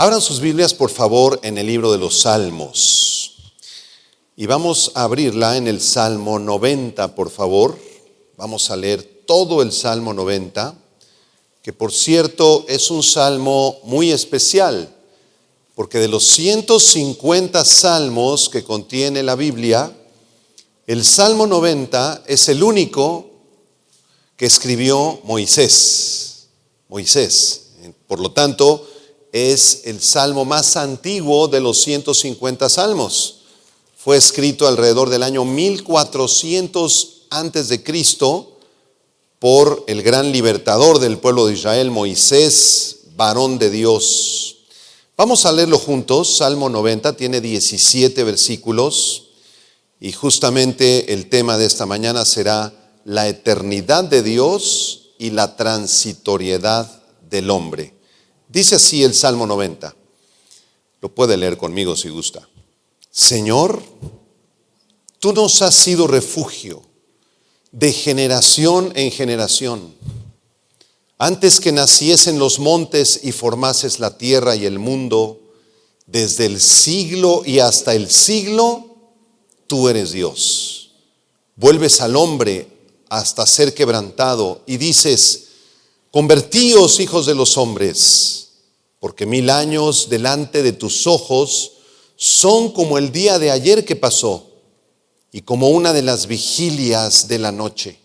Abran sus Biblias, por favor, en el libro de los Salmos. Y vamos a abrirla en el Salmo 90, por favor. Vamos a leer todo el Salmo 90, que por cierto es un salmo muy especial, porque de los 150 salmos que contiene la Biblia, el Salmo 90 es el único que escribió Moisés. Por lo tanto, es el salmo más antiguo de los 150 salmos. Fue escrito alrededor del año 1400 antes de Cristo por el gran libertador del pueblo de Israel, Moisés, varón de Dios. Vamos a leerlo juntos. Salmo 90 tiene 17 versículos y justamente el tema de esta mañana será la eternidad de Dios y la transitoriedad del hombre. Dice así el Salmo 90. Lo puede leer conmigo si gusta. Señor, tú nos has sido refugio de generación en generación. Antes que naciesen los montes y formases la tierra y el mundo, desde el siglo y hasta el siglo, tú eres Dios. Vuelves al hombre hasta ser quebrantado y dices: convertíos, hijos de los hombres, porque 1000 años delante de tus ojos son como el día de ayer que pasó y como una de las vigilias de la noche.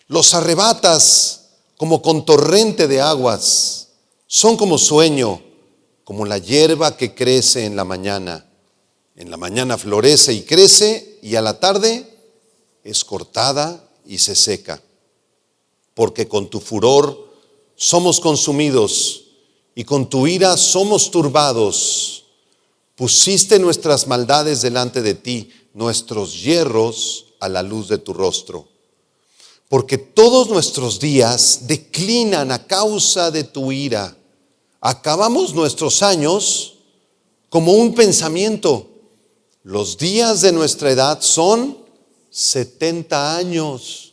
Los arrebatas como con torrente de aguas, son como sueño, como la hierba que crece en la mañana. En la mañana florece y crece y a la tarde es cortada y se seca. Porque con tu furor somos consumidos y con tu ira somos turbados. Pusiste nuestras maldades delante de ti, nuestros yerros a la luz de tu rostro. Porque todos nuestros días declinan a causa de tu ira. Acabamos nuestros años como un pensamiento. Los días de nuestra edad son 70 años.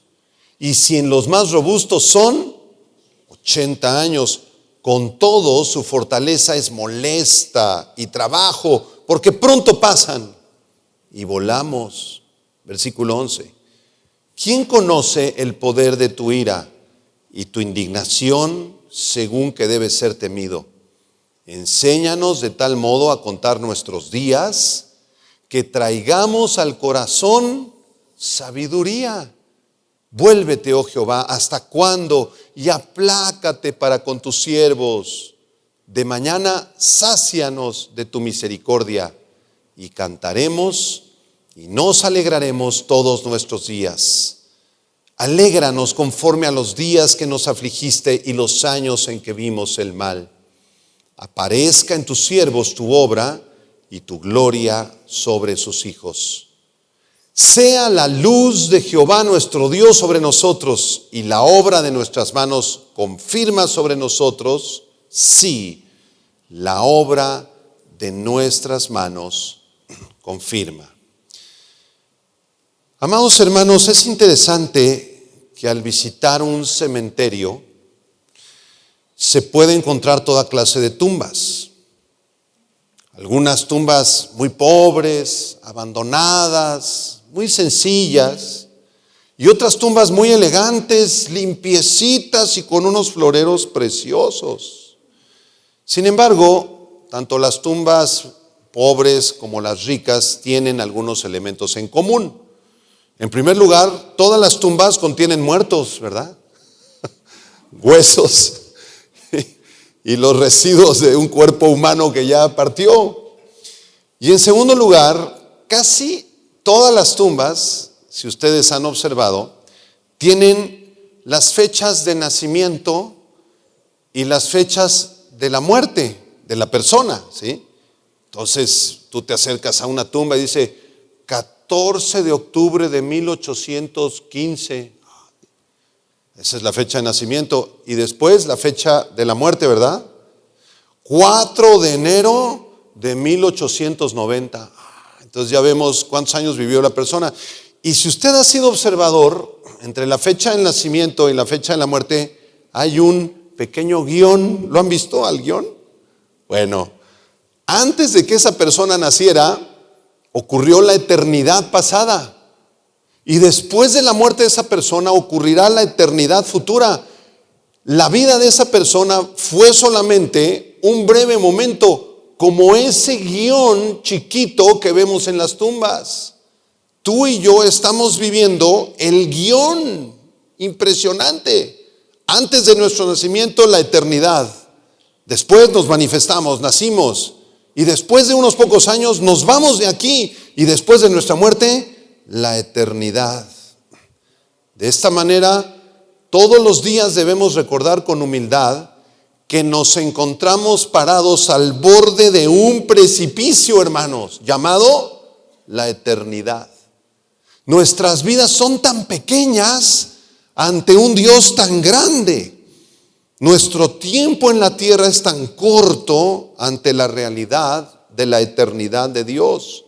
Y si en los más robustos son 80 años, con todo su fortaleza es molesta y trabajo, porque pronto pasan y volamos. Versículo 11. ¿Quién conoce el poder de tu ira y tu indignación según que debe ser temido? Enséñanos de tal modo a contar nuestros días que traigamos al corazón sabiduría. Vuélvete, oh Jehová, ¿hasta cuándo? Y aplácate para con tus siervos. De mañana sácianos de tu misericordia y cantaremos y nos alegraremos todos nuestros días. Alégranos conforme a los días que nos afligiste y los años en que vimos el mal. Aparezca en tus siervos tu obra y tu gloria sobre sus hijos. Sea la luz de Jehová nuestro Dios sobre nosotros y la obra de nuestras manos confirma sobre nosotros, sí, la obra de nuestras manos confirma. Amados hermanos, es interesante que al visitar un cementerio se puede encontrar toda clase de tumbas. Algunas tumbas muy pobres, abandonadas, muy sencillas, y otras tumbas muy elegantes, limpiecitas y con unos floreros preciosos. Sin embargo, tanto las tumbas pobres como las ricas tienen algunos elementos en común. En primer lugar, todas las tumbas contienen muertos, ¿verdad? Huesos y los residuos de un cuerpo humano que ya partió. Y en segundo lugar, casi todas las tumbas, si ustedes han observado, tienen las fechas de nacimiento y las fechas de la muerte de la persona, ¿sí? Entonces tú te acercas a una tumba y dice 14 de octubre de 1815. Esa es la fecha de nacimiento. Y después la fecha de la muerte, ¿verdad? 4 de enero de 1890. Entonces ya vemos cuántos años vivió la persona. Y si usted ha sido observador, entre la fecha del nacimiento y la fecha de la muerte hay un pequeño guión. ¿Lo han visto al guión? Bueno, Antes de que esa persona naciera, ocurrió la eternidad pasada. Y después de la muerte de esa persona ocurrirá la eternidad futura. La vida de esa persona fue solamente un breve momento, como ese guión chiquito que vemos en las tumbas. Tú y yo estamos viviendo el guión impresionante. Antes de nuestro nacimiento, la eternidad. Después nos manifestamos, nacimos. Y después de unos pocos años nos vamos de aquí. Y después de nuestra muerte, la eternidad. De esta manera, todos los días debemos recordar con humildad que nos encontramos parados al borde de un precipicio, hermanos, llamado la eternidad. Nuestras vidas son tan pequeñas ante un Dios tan grande. Nuestro tiempo en la tierra es tan corto ante la realidad de la eternidad de Dios.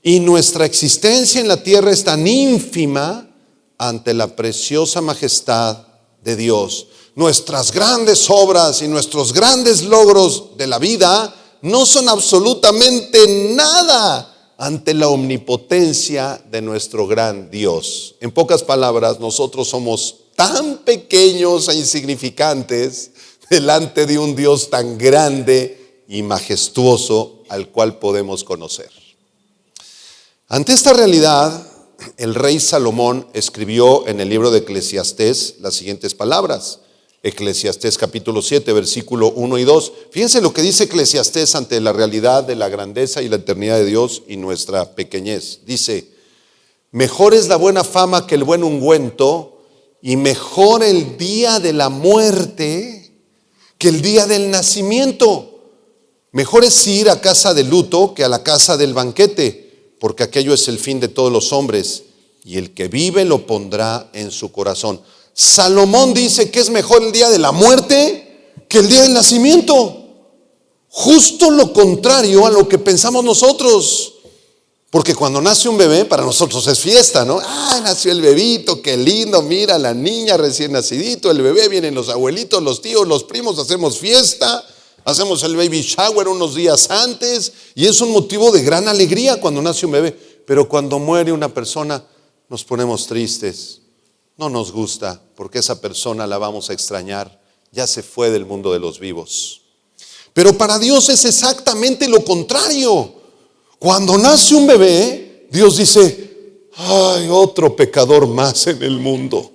Y nuestra existencia en la tierra es tan ínfima ante la preciosa majestad de Dios. Nuestras grandes obras y nuestros grandes logros de la vida no son absolutamente nada ante la omnipotencia de nuestro gran Dios. En pocas palabras, nosotros somos tan pequeños e insignificantes delante de un Dios tan grande y majestuoso al cual podemos conocer. Ante esta realidad, el rey Salomón escribió en el libro de Eclesiastés las siguientes palabras. Eclesiastés capítulo 7, versículo 1 y 2. Fíjense lo que dice Eclesiastés ante la realidad de la grandeza y la eternidad de Dios y nuestra pequeñez. Dice: mejor es la buena fama que el buen ungüento, y mejor el día de la muerte que el día del nacimiento. Mejor es ir a casa de luto que a la casa del banquete, porque aquello es el fin de todos los hombres, y el que vive lo pondrá en su corazón. Salomón dice que es mejor el día de la muerte que el día del nacimiento. Justo lo contrario a lo que pensamos nosotros. Porque cuando nace un bebé, para nosotros es fiesta, ¿no? Nació el bebito, qué lindo, mira la niña recién nacidito, el bebé, vienen los abuelitos, los tíos, los primos, hacemos fiesta, hacemos el baby shower unos días antes, y es un motivo de gran alegría cuando nace un bebé. Pero cuando muere una persona, nos ponemos tristes, no nos gusta, porque esa persona la vamos a extrañar, ya se fue del mundo de los vivos. Pero para Dios es exactamente lo contrario. Cuando nace un bebé, Dios dice: ay, otro pecador más en el mundo.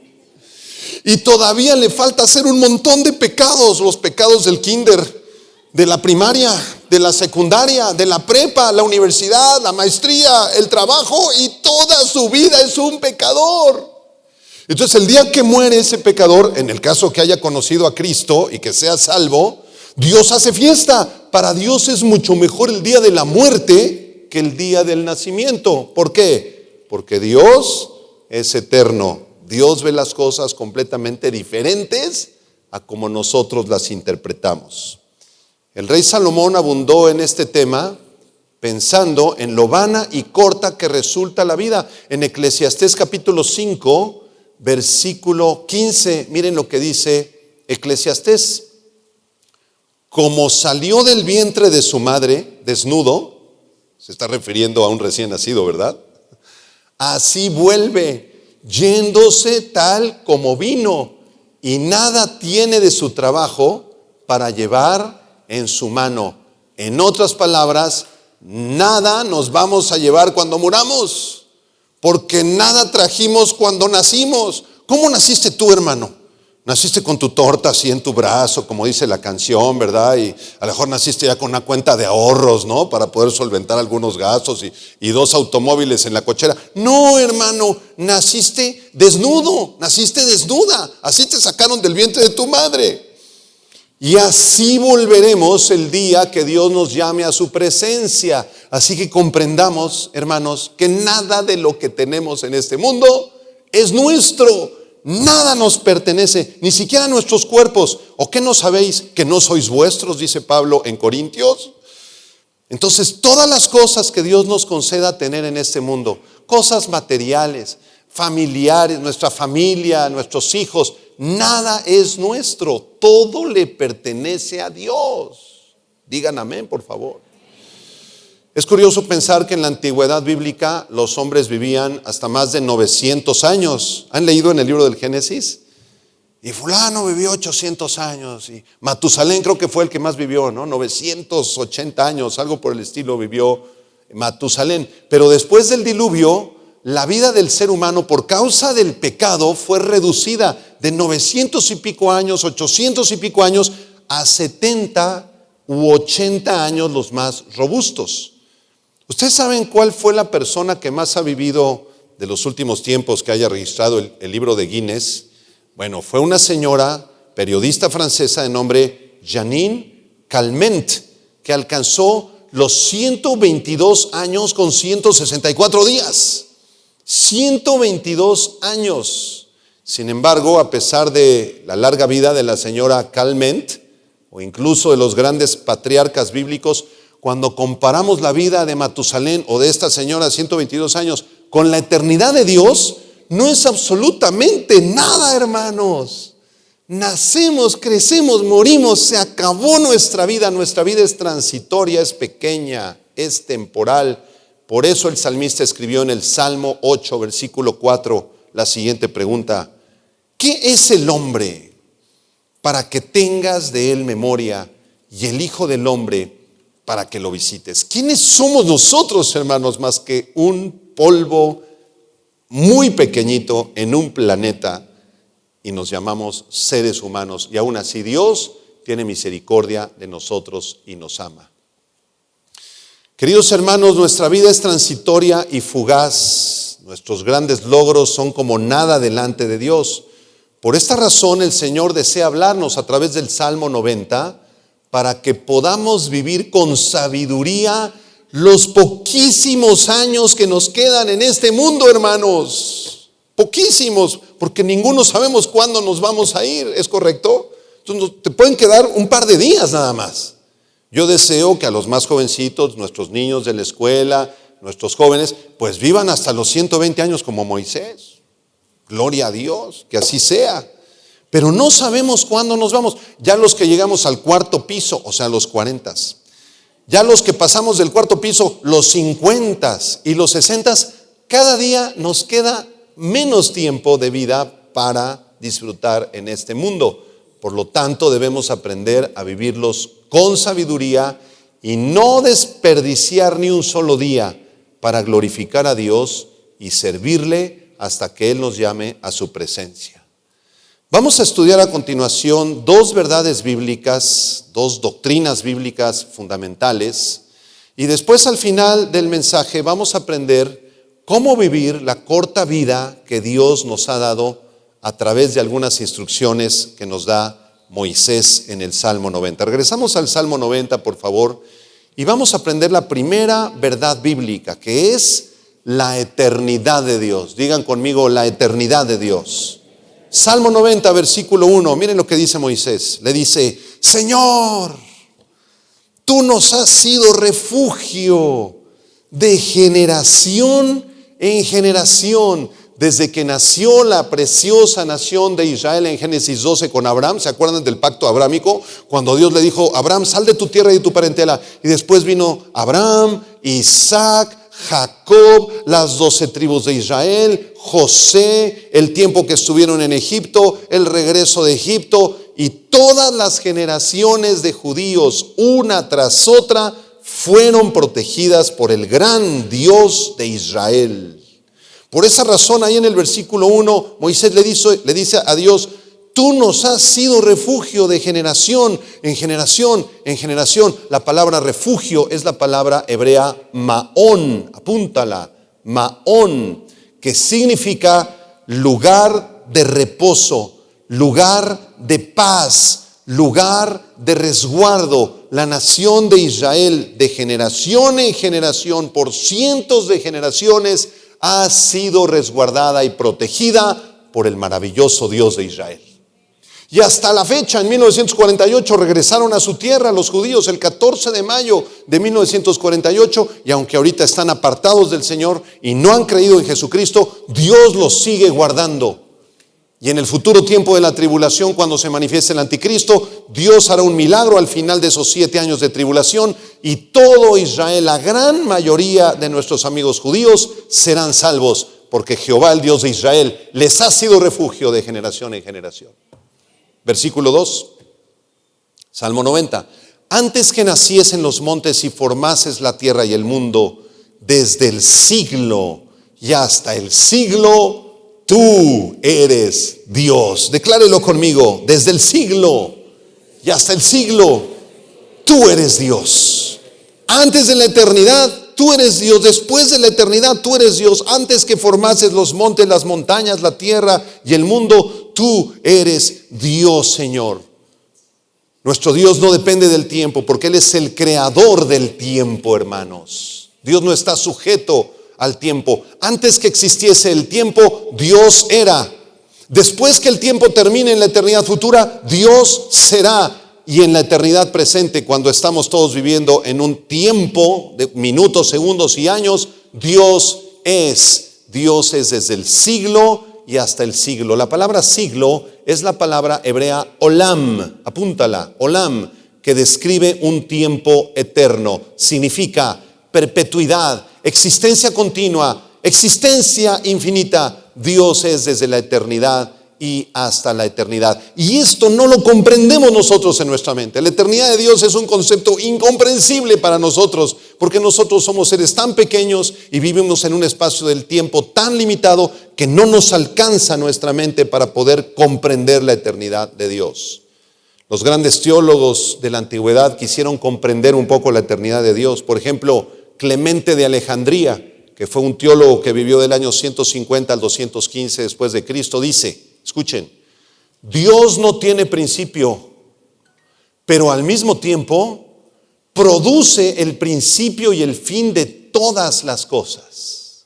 Y todavía le falta hacer un montón de pecados, los pecados del kinder, de la primaria, de la secundaria, de la prepa, la universidad, la maestría, el trabajo, y toda su vida es un pecador. Entonces el día que muere ese pecador, en el caso que haya conocido a Cristo y que sea salvo, Dios hace fiesta. Para Dios es mucho mejor el día de la muerte que el día del nacimiento. ¿Por qué? Porque Dios es eterno. Dios ve las cosas completamente diferentes a como nosotros las interpretamos. El rey Salomón abundó en este tema pensando en lo vana y corta que resulta la vida. En Eclesiastés capítulo 5, versículo 15, miren lo que dice Eclesiastés: como salió del vientre de su madre desnudo, se está refiriendo a un recién nacido, ¿verdad? Así vuelve, yéndose tal como vino, y nada tiene de su trabajo para llevar en su mano. En otras palabras, nada nos vamos a llevar cuando muramos, porque nada trajimos cuando nacimos. ¿Cómo naciste tú, hermano? Naciste con tu torta así en tu brazo, como dice la canción, ¿verdad? Y a lo mejor naciste ya con una cuenta de ahorros, ¿no? Para poder solventar algunos gastos y 2 automóviles en la cochera. No, hermano, naciste desnudo, naciste desnuda. Así te sacaron del vientre de tu madre. Y así volveremos el día que Dios nos llame a su presencia. Así que comprendamos, hermanos, que nada de lo que tenemos en este mundo es nuestro. Nada nos pertenece, ni siquiera nuestros cuerpos. ¿O qué no sabéis que no sois vuestros?, dice Pablo en Corintios. Entonces, todas las cosas que Dios nos conceda tener en este mundo, cosas materiales, familiares, nuestra familia, nuestros hijos, nada es nuestro. Todo le pertenece a Dios. Digan amén, por favor. Es curioso pensar que en la antigüedad bíblica los hombres vivían hasta más de 900 años. ¿Han leído en el libro del Génesis? Y fulano vivió 800 años. Y Matusalén creo que fue el que más vivió, ¿no? 980 años, algo por el estilo vivió Matusalén. Pero después del diluvio, la vida del ser humano por causa del pecado fue reducida de 900 y pico años, 800 y pico años, a 70 u 80 años los más robustos. ¿Ustedes saben cuál fue la persona que más ha vivido de los últimos tiempos que haya registrado el libro de Guinness? Bueno, fue una señora periodista francesa de nombre Janine Calment, que alcanzó los 122 años con 164 días. 122 años. Sin embargo, a pesar de la larga vida de la señora Calment, o incluso de los grandes patriarcas bíblicos, cuando comparamos la vida de Matusalén o de esta señora de 122 años con la eternidad de Dios, no es absolutamente nada, hermanos. Nacemos, crecemos, morimos, se acabó nuestra vida es transitoria, es pequeña, es temporal. Por eso el salmista escribió en el Salmo 8, versículo 4, la siguiente pregunta: ¿qué es el hombre para que tengas de él memoria, y el Hijo del Hombre para que lo visites? ¿Quiénes somos nosotros, hermanos, más que un polvo muy pequeñito en un planeta, y nos llamamos seres humanos? Y aún así Dios tiene misericordia de nosotros y nos ama. Queridos hermanos, nuestra vida es transitoria y fugaz. Nuestros grandes logros son como nada delante de Dios. Por esta razón el Señor desea hablarnos a través del Salmo 90 para que podamos vivir con sabiduría los poquísimos años que nos quedan en este mundo, hermanos. Poquísimos, porque ninguno sabemos cuándo nos vamos a ir, ¿es correcto? Entonces te pueden quedar un par de días nada más. Yo deseo que a los más jovencitos, nuestros niños de la escuela, nuestros jóvenes, pues vivan hasta los 120 años como Moisés. Gloria a Dios, que así sea. Pero no sabemos cuándo nos vamos. Ya los que llegamos al cuarto piso, o sea, los 40. Ya los que pasamos del cuarto piso, los 50 y los 60, cada día nos queda menos tiempo de vida para disfrutar en este mundo. Por lo tanto, debemos aprender a vivirlos con sabiduría y no desperdiciar ni un solo día para glorificar a Dios y servirle hasta que Él nos llame a su presencia. Vamos a estudiar a continuación dos verdades bíblicas, dos doctrinas bíblicas fundamentales, y después al final del mensaje vamos a aprender cómo vivir la corta vida que Dios nos ha dado a través de algunas instrucciones que nos da Moisés en el Salmo 90. Regresamos al Salmo 90, por favor, y vamos a aprender la primera verdad bíblica, que es la eternidad de Dios. Digan conmigo, la eternidad de Dios. Salmo 90, versículo 1, miren lo que dice Moisés. Le dice: Señor, tú nos has sido refugio de generación en generación, desde que nació la preciosa nación de Israel en Génesis 12 con Abraham. ¿Se acuerdan del pacto abrámico? Cuando Dios le dijo: Abraham, sal de tu tierra y de tu parentela. Y después vino Abraham, Isaac, Jacob, las 12 tribus de Israel, José, el tiempo que estuvieron en Egipto, el regreso de Egipto, y todas las generaciones de judíos, una tras otra, fueron protegidas por el gran Dios de Israel. Por esa razón, ahí en el versículo 1, Moisés le dice a Dios: tú nos has sido refugio de generación en generación en generación. La palabra refugio es la palabra hebrea maón, apúntala, maón, que significa lugar de reposo, lugar de paz, lugar de resguardo. La nación de Israel, de generación en generación, por cientos de generaciones, ha sido resguardada y protegida por el maravilloso Dios de Israel. Y hasta la fecha, en 1948, regresaron a su tierra los judíos el 14 de mayo de 1948, y aunque ahorita están apartados del Señor y no han creído en Jesucristo, Dios los sigue guardando. Y en el futuro tiempo de la tribulación, cuando se manifieste el anticristo, Dios hará un milagro al final de esos 7 años de tribulación y todo Israel, la gran mayoría de nuestros amigos judíos, serán salvos, porque Jehová, el Dios de Israel, les ha sido refugio de generación en generación. Versículo 2, Salmo 90. Antes que naciesen los montes y formases la tierra y el mundo, desde el siglo y hasta el siglo, tú eres Dios. Declárelo conmigo. Desde el siglo y hasta el siglo, tú eres Dios. Antes de la eternidad, tú eres Dios. Después de la eternidad, tú eres Dios. Antes que formases los montes, las montañas, la tierra y el mundo, tú eres Dios, Señor. Nuestro Dios no depende del tiempo, porque Él es el creador del tiempo, hermanos. Dios no está sujeto al tiempo. Antes que existiese el tiempo, Dios era. Después que el tiempo termine en la eternidad futura, Dios será. Y en la eternidad presente, cuando estamos todos viviendo en un tiempo de minutos, segundos y años, Dios es. Dios es desde el siglo y hasta el siglo. La palabra siglo es la palabra hebrea olam. Apúntala, olam, que describe un tiempo eterno. Significa perpetuidad, existencia continua, existencia infinita. Dios es desde la eternidad y hasta la eternidad. Y esto no lo comprendemos nosotros en nuestra mente. La eternidad de Dios es un concepto incomprensible para nosotros, porque nosotros somos seres tan pequeños y vivimos en un espacio del tiempo tan limitado que no nos alcanza nuestra mente para poder comprender la eternidad de Dios. Los grandes teólogos de la antigüedad quisieron comprender un poco la eternidad de Dios. Por ejemplo, Clemente de Alejandría, que fue un teólogo que vivió del año 150 al 215 después de Cristo, dice, escuchen, Dios no tiene principio, pero al mismo tiempo produce el principio y el fin de todas las cosas.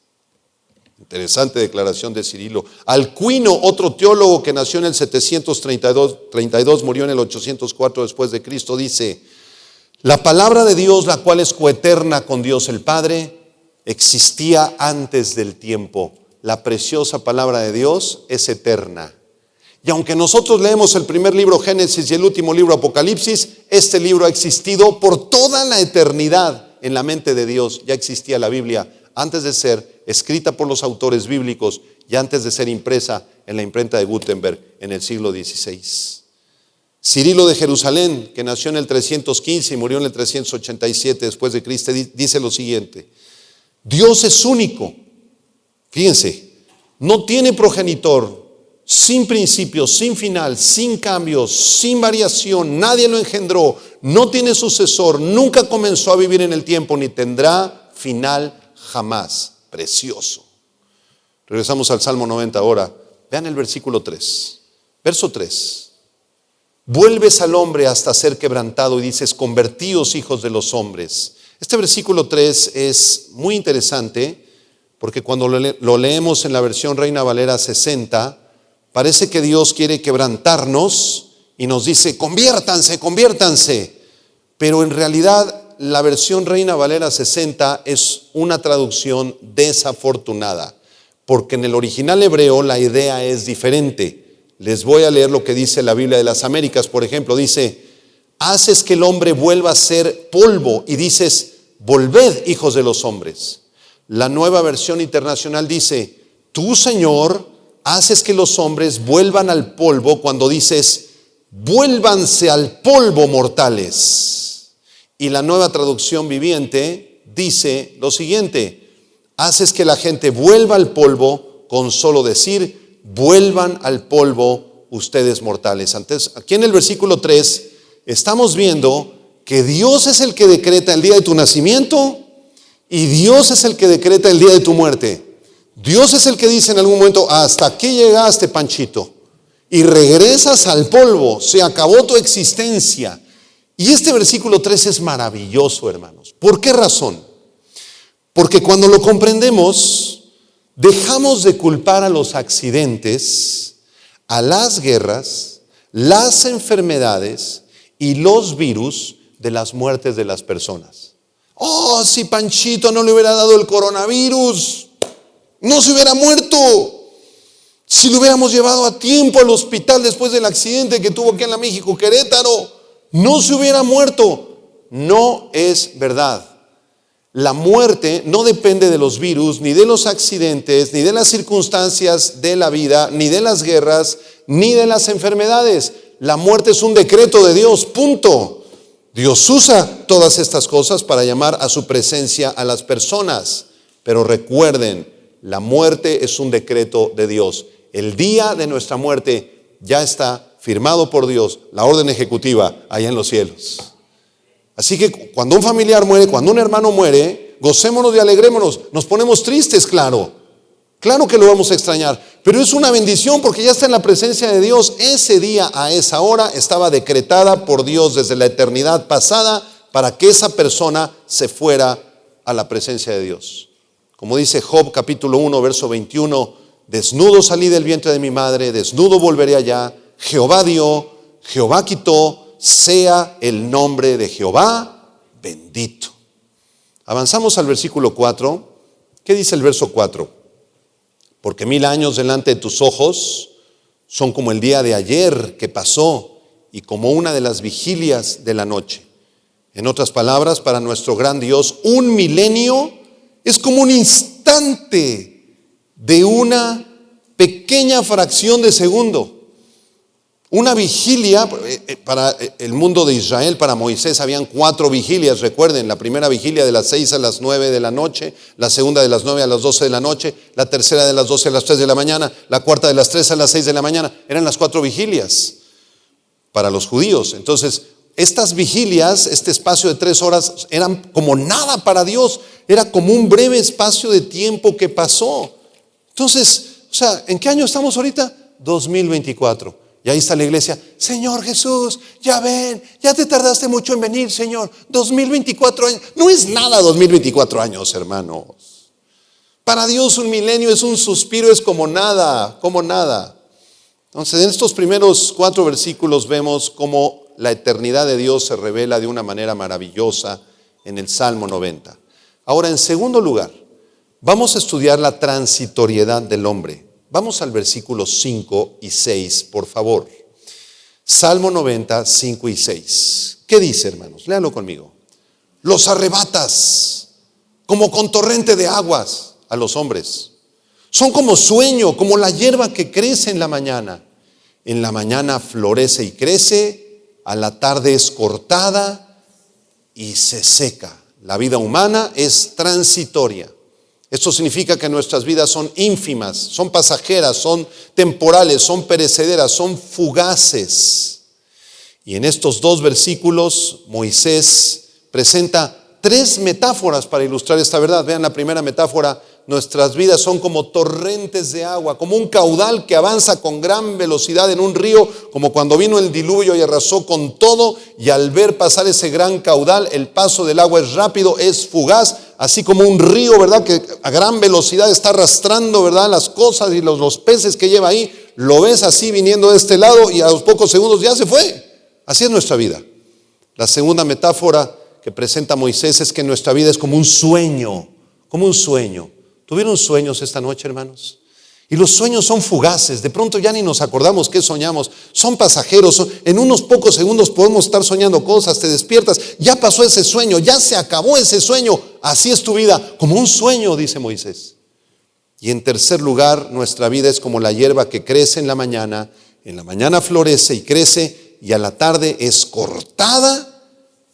Interesante declaración de Cirilo. Alcuino, otro teólogo que nació en el 732, murió en el 804 después de Cristo, dice, la palabra de Dios, la cual es coeterna con Dios el Padre, existía antes del tiempo. La preciosa palabra de Dios es eterna. Y aunque nosotros leemos el primer libro Génesis y el último libro Apocalipsis, este libro ha existido por toda la eternidad en la mente de Dios. Ya existía la Biblia antes de ser escrita por los autores bíblicos y antes de ser impresa en la imprenta de Gutenberg en el siglo XVI. Cirilo de Jerusalén, que nació en el 315 y murió en el 387 después de Cristo, dice lo siguiente: Dios es único, fíjense, no tiene progenitor, sin principio, sin final, sin cambios, sin variación, nadie lo engendró, no tiene sucesor, nunca comenzó a vivir en el tiempo, ni tendrá final jamás. Precioso. Regresamos al Salmo 90 ahora. Vean el versículo 3. Verso 3. Vuelves al hombre hasta ser quebrantado y dices, convertíos hijos de los hombres. Este versículo 3 es muy interesante porque cuando lo leemos en la versión Reina Valera 60, parece que Dios quiere quebrantarnos y nos dice, conviértanse, conviértanse. Pero en realidad la versión Reina Valera 60 es una traducción desafortunada, porque en el original hebreo la idea es diferente. Les voy a leer lo que dice la Biblia de las Américas, por ejemplo, dice, haces que el hombre vuelva a ser polvo y dices, volved hijos de los hombres. La Nueva Versión Internacional dice, tú Señor haces que los hombres vuelvan al polvo cuando dices, vuélvanse al polvo mortales. Y la Nueva Traducción Viviente dice lo siguiente, haces que la gente vuelva al polvo con solo decir, vuelvan al polvo ustedes mortales. Antes, aquí en el versículo 3 estamos viendo que Dios es el que decreta el día de tu nacimiento y Dios es el que decreta el día de tu muerte. Dios es el que dice en algún momento, hasta aquí llegaste, Panchito, y regresas al polvo, se acabó tu existencia. Y este versículo 3 es maravilloso, hermanos. ¿Por qué razón? Porque cuando lo comprendemos, dejamos de culpar a los accidentes, a las guerras, las enfermedades y los virus de las muertes de las personas. Oh, si Panchito no le hubiera dado el coronavirus, no se hubiera muerto. Si lo hubiéramos llevado a tiempo al hospital después del accidente que tuvo aquí en la México Querétaro, no se hubiera muerto. No es verdad. La muerte no depende de los virus, ni de los accidentes, ni de las circunstancias de la vida, ni de las guerras, ni de las enfermedades. La muerte es un decreto de Dios, punto. Dios usa todas estas cosas para llamar a su presencia a las personas. Pero recuerden, la muerte es un decreto de Dios. El día de nuestra muerte ya está firmado por Dios, la orden ejecutiva allá en los cielos. Así que cuando un familiar muere, cuando un hermano muere, gocémonos y alegrémonos. Nos ponemos tristes, claro. Claro que lo vamos a extrañar, pero es una bendición porque ya está en la presencia de Dios. Ese día, a esa hora, estaba decretada por Dios desde la eternidad pasada para que esa persona se fuera a la presencia de Dios. Como dice Job capítulo 1, verso 21, desnudo salí del vientre de mi madre, desnudo volveré allá. Jehová dio, Jehová quitó, sea el nombre de Jehová bendito. Avanzamos al versículo 4. ¿Qué dice el verso 4? Porque 1000 años delante de tus ojos son como el día de ayer que pasó y como una de las vigilias de la noche. En otras palabras, para nuestro gran Dios, un milenio es como un instante de una pequeña fracción de segundo. Una vigilia, para el mundo de Israel, para Moisés, habían 4 vigilias, recuerden, la primera vigilia de las 6 a las 9 de la noche, la segunda de las 9 a las 12 de la noche, la tercera de las 12 a las 3 de la mañana, la cuarta de las 3 a las 6 de la mañana, eran las 4 vigilias para los judíos. Entonces, estas vigilias, este espacio de 3 horas, eran como nada para Dios, era como un breve espacio de tiempo que pasó. Entonces, ¿en qué año estamos ahorita? 2024. Y ahí está la iglesia. Señor Jesús, ya ven, ya te tardaste mucho en venir, Señor. 2024 años. No es nada 2024 años, hermanos. Para Dios un milenio es un suspiro, es como nada, como nada. Entonces, en estos primeros 4 versículos vemos cómo la eternidad de Dios se revela de una manera maravillosa en el Salmo 90. Ahora, en segundo lugar, vamos a estudiar la transitoriedad del hombre. Vamos al versículo 5 y 6, por favor. Salmo 90, 5 y 6. ¿Qué dice, hermanos? Léalo conmigo. Los arrebatas como con torrente de aguas a los hombres. Son como sueño, como la hierba que crece en la mañana. En la mañana florece y crece, a la tarde es cortada y se seca. La vida humana es transitoria. Esto significa que nuestras vidas son ínfimas, son pasajeras, son temporales, son perecederas, son fugaces. Y en estos 2 versículos Moisés presenta 3 metáforas para ilustrar esta verdad. Vean la primera metáfora: nuestras vidas son como torrentes de agua, como un caudal que avanza con gran velocidad en un río, como cuando vino el diluvio y arrasó con todo, y al ver pasar ese gran caudal, el paso del agua es rápido, es fugaz, así como un río, ¿verdad?, que a gran velocidad está arrastrando, ¿verdad?, las cosas y los peces que lleva ahí. Lo ves así viniendo de este lado y a los pocos segundos ya se fue. Así es nuestra vida. La segunda metáfora que presenta Moisés es que nuestra vida es como un sueño, como un sueño. ¿Tuvieron sueños esta noche, hermanos? Y los sueños son fugaces, de pronto ya ni nos acordamos qué soñamos, son pasajeros, en unos pocos segundos podemos estar soñando cosas, te despiertas, ya pasó ese sueño, ya se acabó ese sueño, así es tu vida, como un sueño, dice Moisés. Y en tercer lugar, nuestra vida es como la hierba que crece en la mañana florece y crece, y a la tarde es cortada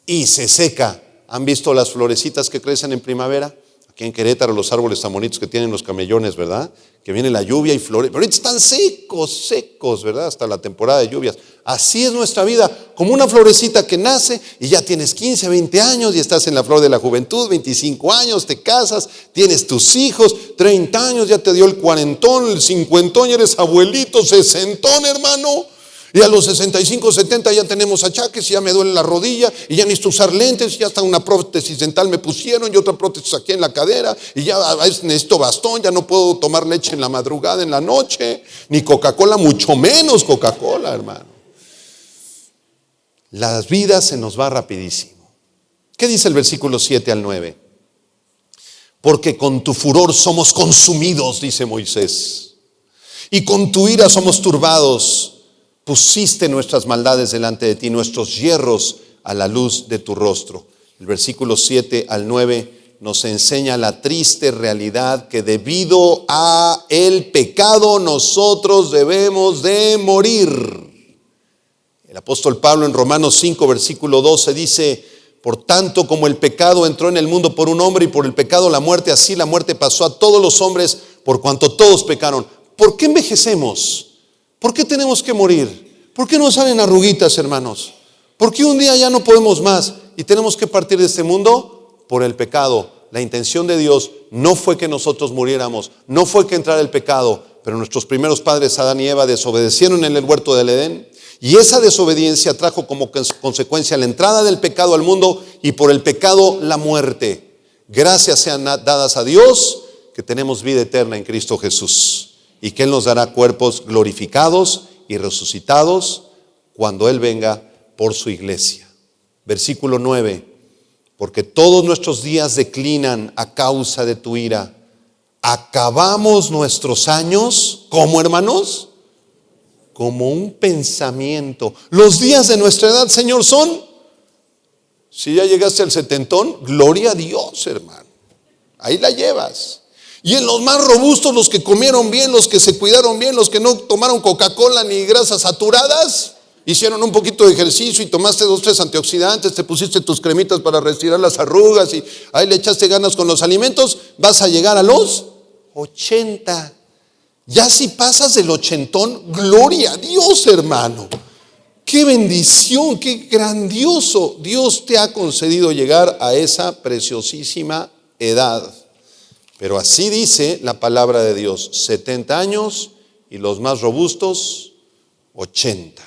y se seca. ¿Han visto las florecitas que crecen en primavera? Aquí en Querétaro, los árboles tan bonitos que tienen los camellones, ¿verdad? Que viene la lluvia y florecen. Pero ahorita están secos, ¿verdad? Hasta la temporada de lluvias. Así es nuestra vida, como una florecita que nace y ya tienes 15, 20 años y estás en la flor de la juventud, 25 años, te casas, tienes tus hijos, 30 años, ya te dio el cuarentón, el cincuentón, ya eres abuelito, sesentón, hermano. Y a los 65, 70 ya tenemos achaques, ya me duele la rodilla y ya necesito usar lentes, ya hasta una prótesis dental me pusieron y otra prótesis aquí en la cadera y ya necesito bastón, ya no puedo tomar leche en la madrugada, en la noche, ni Coca-Cola, mucho menos Coca-Cola, hermano. La vida se nos va rapidísimo. ¿Qué dice el versículo 7 al 9? Porque con tu furor somos consumidos, dice Moisés. Y con tu ira somos turbados. Pusiste nuestras maldades delante de ti, nuestros yerros a la luz de tu rostro. El versículo 7 al 9 nos enseña la triste realidad que debido a el pecado nosotros debemos de morir. El apóstol Pablo en Romanos 5 versículo 12 dice: por tanto, como el pecado entró en el mundo por un hombre y por el pecado la muerte, así la muerte pasó a todos los hombres por cuanto todos pecaron. ¿Por qué envejecemos? ¿Por qué tenemos que morir? ¿Por qué nos salen arruguitas, hermanos? ¿Por qué un día ya no podemos más y tenemos que partir de este mundo? Por el pecado. La intención de Dios no fue que nosotros muriéramos, no fue que entrara el pecado, pero nuestros primeros padres, Adán y Eva, desobedecieron en el huerto del Edén. Y esa desobediencia trajo como consecuencia la entrada del pecado al mundo y por el pecado la muerte. Gracias sean dadas a Dios que tenemos vida eterna en Cristo Jesús y que Él nos dará cuerpos glorificados y resucitados cuando Él venga por su iglesia. Versículo 9: porque todos nuestros días declinan a causa de tu ira. Acabamos nuestros años, ¿cómo, hermanos? Como un pensamiento. Los días de nuestra edad, Señor, son, si ya llegaste al setentón, gloria a Dios, hermano. Ahí la llevas. Y en los más robustos, los que comieron bien, los que se cuidaron bien, los que no tomaron Coca-Cola ni grasas saturadas, hicieron un poquito de ejercicio y tomaste 2, 3 antioxidantes, te pusiste tus cremitas para retirar las arrugas y ahí le echaste ganas con los alimentos, vas a llegar a los 80. Ya si pasas del 80, gloria a Dios, hermano. Qué bendición, qué grandioso. Dios te ha concedido llegar a esa preciosísima edad. Pero así dice la palabra de Dios: 70 años y los más robustos 80.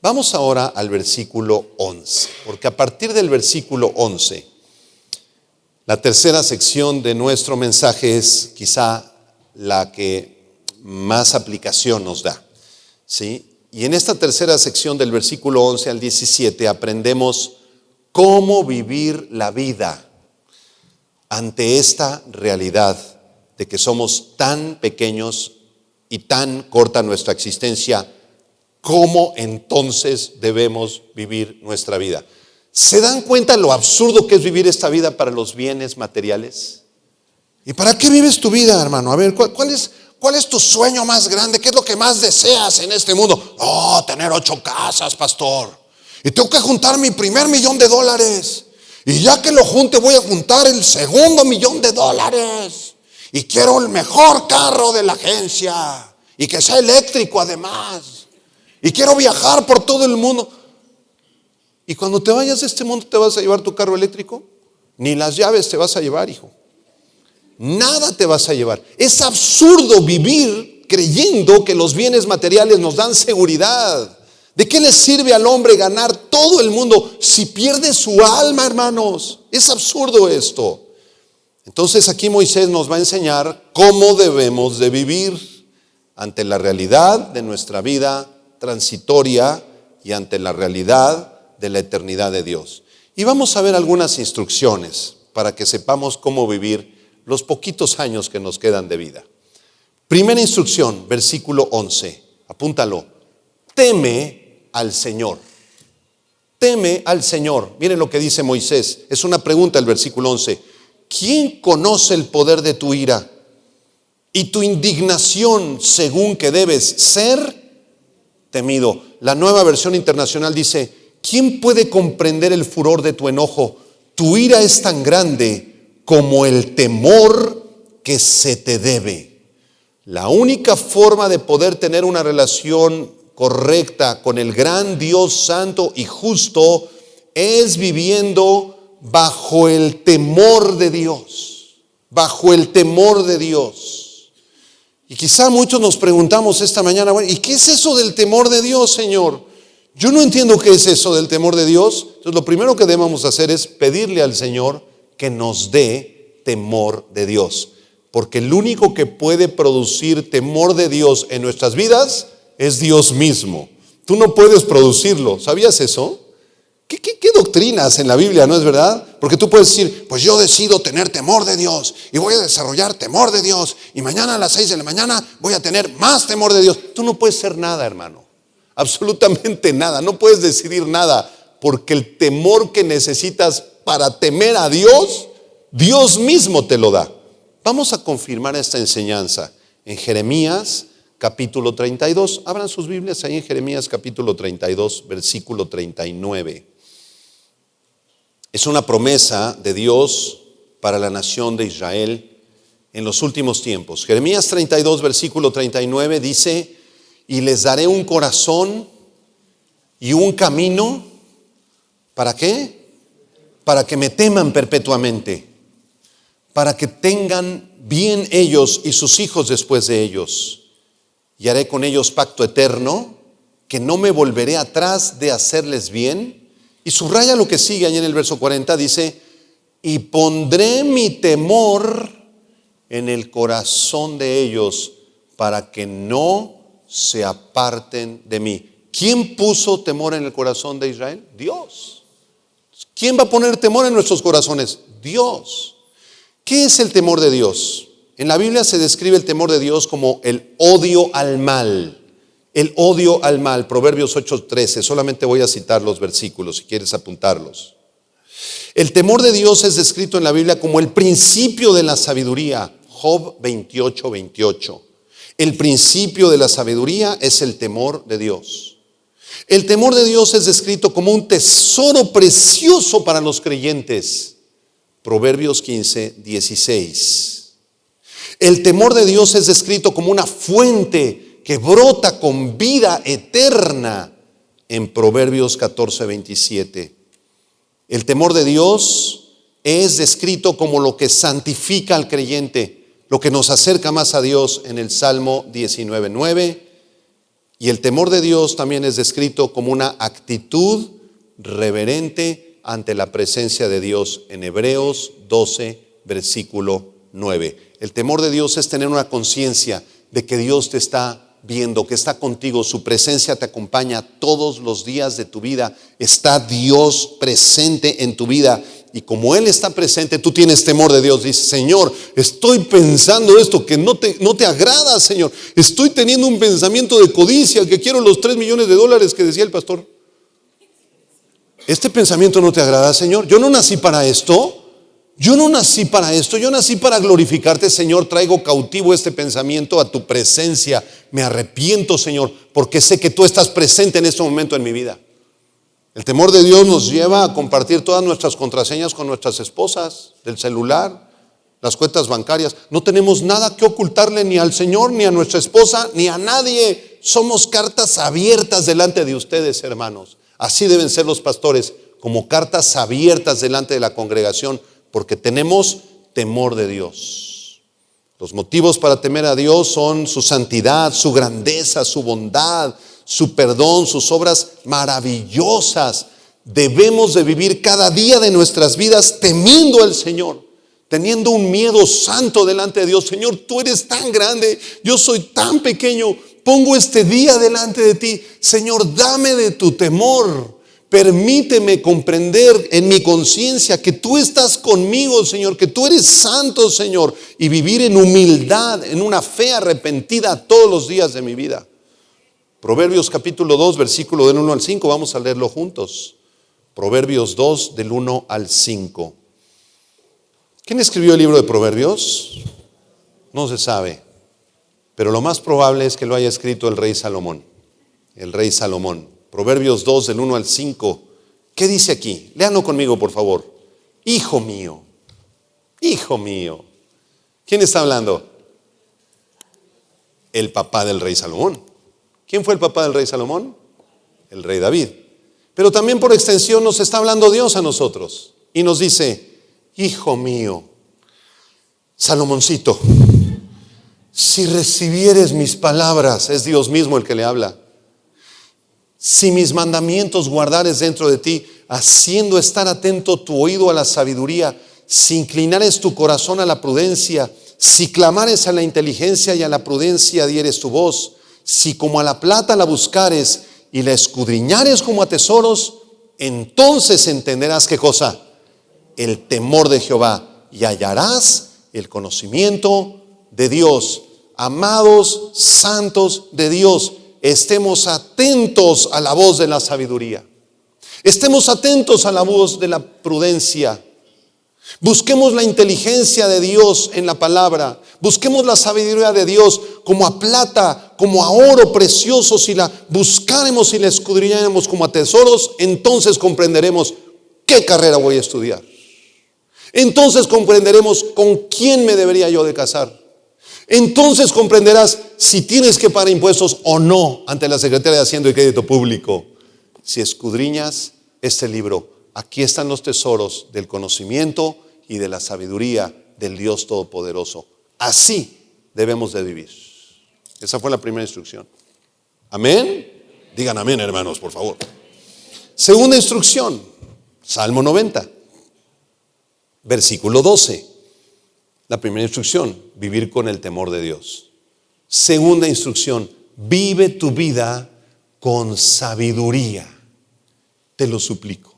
Vamos ahora al versículo 11, porque a partir del versículo 11, la tercera sección de nuestro mensaje es quizá la que más aplicación nos da, ¿sí? Y en esta tercera sección del versículo 11 al 17 aprendemos cómo vivir la vida ante esta realidad de que somos tan pequeños y tan corta nuestra existencia. ¿Cómo entonces debemos vivir nuestra vida? ¿Se dan cuenta lo absurdo que es vivir esta vida para los bienes materiales? ¿Y para qué vives tu vida, hermano? A ver, ¿cuál es tu sueño más grande? ¿Qué es lo que más deseas en este mundo? Oh, tener 8 casas, pastor. Y tengo que juntar mi primer $1,000,000. Y ya que lo junte, voy a juntar el segundo $1,000,000. Y quiero el mejor carro de la agencia. Y que sea eléctrico además. Y quiero viajar por todo el mundo. Y cuando te vayas de este mundo, ¿te vas a llevar tu carro eléctrico? Ni las llaves te vas a llevar, hijo. Nada te vas a llevar. Es absurdo vivir creyendo que los bienes materiales nos dan seguridad. ¿De qué le sirve al hombre ganar todo el mundo si pierde su alma, hermanos? Es absurdo esto. Entonces aquí Moisés nos va a enseñar cómo debemos de vivir ante la realidad de nuestra vida transitoria y ante la realidad de la eternidad de Dios. Y vamos a ver algunas instrucciones para que sepamos cómo vivir los poquitos años que nos quedan de vida. Primera instrucción, versículo 11, apúntalo: teme al Señor. Teme al Señor. Miren lo que dice Moisés, es una pregunta el versículo 11. ¿Quién conoce el poder de tu ira y tu indignación según que debes ser temido? La Nueva Versión Internacional dice: ¿quién puede comprender el furor de tu enojo? Tu ira es tan grande como el temor que se te debe. La única forma de poder tener una relación correcta con el gran Dios santo y justo es viviendo bajo el temor de Dios. Bajo el temor de Dios. Y quizá muchos nos preguntamos esta mañana: bueno, ¿y qué es eso del temor de Dios, Señor? Yo no entiendo qué es eso del temor de Dios. Entonces lo primero que debemos hacer es pedirle al Señor que nos dé temor de Dios, porque el único que puede producir temor de Dios en nuestras vidas es Dios mismo. Tú no puedes producirlo. ¿Sabías eso? ¿Qué doctrinas en la Biblia, ¿no es verdad? Porque tú puedes decir, pues yo decido tener temor de Dios y voy a desarrollar temor de Dios y mañana a las 6 de la mañana voy a tener más temor de Dios. Tú no puedes ser nada, hermano, absolutamente nada, no puedes decidir nada, porque el temor que necesitas para temer a Dios, Dios mismo te lo da. Vamos a confirmar esta enseñanza en Jeremías capítulo 32. Abran sus Biblias ahí en Jeremías capítulo 32, versículo 39. Es una promesa de Dios para la nación de Israel en los últimos tiempos. Jeremías 32, versículo 39 dice: y les daré un corazón y un camino. ¿Para qué? Para que me teman perpetuamente, para que tengan bien ellos y sus hijos después de ellos. Y haré con ellos pacto eterno, que no me volveré atrás de hacerles bien. Y subraya lo que sigue ahí en el verso 40, dice: y pondré mi temor en el corazón de ellos, para que no se aparten de mí. ¿Quién puso temor en el corazón de Israel? Dios. ¿Quién va a poner temor en nuestros corazones? Dios. ¿Qué es el temor de Dios? En la Biblia se describe el temor de Dios como el odio al mal. El odio al mal, Proverbios 8:13. Solamente voy a citar los versículos si quieres apuntarlos. El temor de Dios es descrito en la Biblia como el principio de la sabiduría. Job 28:28. El principio de la sabiduría es el temor de Dios. El temor de Dios es descrito como un tesoro precioso para los creyentes. Proverbios 15:16. El temor de Dios es descrito como una fuente que brota con vida eterna en Proverbios 14:27. El temor de Dios es descrito como lo que santifica al creyente, lo que nos acerca más a Dios en el Salmo 19:9. Y el temor de Dios también es descrito como una actitud reverente ante la presencia de Dios en Hebreos 12, versículo 9. El temor de Dios es tener una conciencia de que Dios te está viendo, que está contigo, su presencia te acompaña todos los días de tu vida. Está Dios presente en tu vida, y como Él está presente, tú tienes temor de Dios. Dices: Señor, estoy pensando esto que no te agrada, Señor. Estoy teniendo un pensamiento de codicia, que quiero los 3 millones de dólares que decía el pastor. Este pensamiento no te agrada, Señor. Yo no nací para esto. Yo no nací para esto, yo nací para glorificarte, Señor. Traigo cautivo este pensamiento a tu presencia. Me arrepiento, Señor, porque sé que tú estás presente en este momento en mi vida. El temor de Dios nos lleva a compartir todas nuestras contraseñas con nuestras esposas, del celular, las cuentas bancarias. No tenemos nada que ocultarle ni al Señor, ni a nuestra esposa, ni a nadie. Somos cartas abiertas delante de ustedes, hermanos. Así deben ser los pastores, como cartas abiertas delante de la congregación, porque tenemos temor de Dios. Los motivos para temer a Dios son su santidad, su grandeza, su bondad, su perdón, sus obras maravillosas. Debemos de vivir cada día de nuestras vidas temiendo al Señor, teniendo un miedo santo delante de Dios. Señor, tú eres tan grande, yo soy tan pequeño. Pongo este día delante de ti. Señor, dame de tu temor. Permíteme comprender en mi conciencia que tú estás conmigo, Señor, que tú eres santo, Señor, y vivir en humildad, en una fe arrepentida todos los días de mi vida. Proverbios capítulo 2, versículo del 1 al 5, vamos a leerlo juntos. Proverbios 2, del 1 al 5. ¿Quién escribió el libro de Proverbios? No se sabe, pero lo más probable es que lo haya escrito el rey Salomón. El rey Salomón. Proverbios 2, del 1 al 5. ¿Qué dice aquí? Léanlo conmigo, por favor. Hijo mío, hijo mío. ¿Quién está hablando? El papá del rey Salomón. ¿Quién fue el papá del rey Salomón? El rey David. Pero también por extensión nos está hablando Dios a nosotros. Y nos dice: hijo mío, Salomoncito, si recibieres mis palabras, es Dios mismo el que le habla. Si mis mandamientos guardares dentro de ti, haciendo estar atento tu oído a la sabiduría, si inclinares tu corazón a la prudencia, si clamares a la inteligencia y a la prudencia dieres tu voz, si como a la plata la buscares y la escudriñares como a tesoros, entonces entenderás ¿qué cosa? El temor de Jehová y hallarás el conocimiento de Dios. Amados santos de Dios, estemos atentos a la voz de la sabiduría. Estemos atentos a la voz de la prudencia. Busquemos la inteligencia de Dios en la palabra. Busquemos la sabiduría de Dios como a plata, como a oro precioso. Si la buscáremos y la escudriñáramos como a tesoros, entonces comprenderemos qué carrera voy a estudiar. Entonces comprenderemos con quién me debería yo de casar. Entonces comprenderás si tienes que pagar impuestos o no ante la Secretaría de Hacienda y Crédito Público. Si escudriñas este libro, aquí están los tesoros del conocimiento y de la sabiduría del Dios Todopoderoso. Así debemos de vivir. Esa fue la primera instrucción. ¿Amén? Digan amén, hermanos, por favor. Segunda instrucción, Salmo 90, versículo 12. La primera instrucción, vivir con el temor de Dios. Segunda instrucción, vive tu vida con sabiduría. Te lo suplico.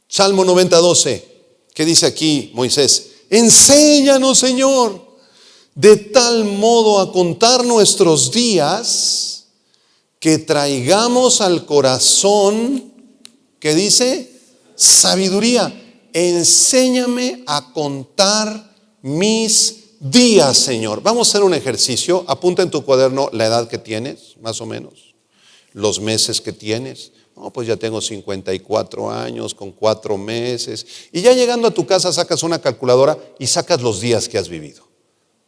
Salmo 90, 12. ¿Qué dice aquí Moisés? Enséñanos, Señor, de tal modo a contar nuestros días que traigamos al corazón, ¿qué dice? Sabiduría. Enséñame a contar mis días, Señor. Vamos a hacer un ejercicio. Apunta en tu cuaderno la edad que tienes, más o menos, los meses que tienes. No, pues ya tengo 54 años con 4 meses. Y ya llegando a tu casa sacas una calculadora y sacas los días que has vivido.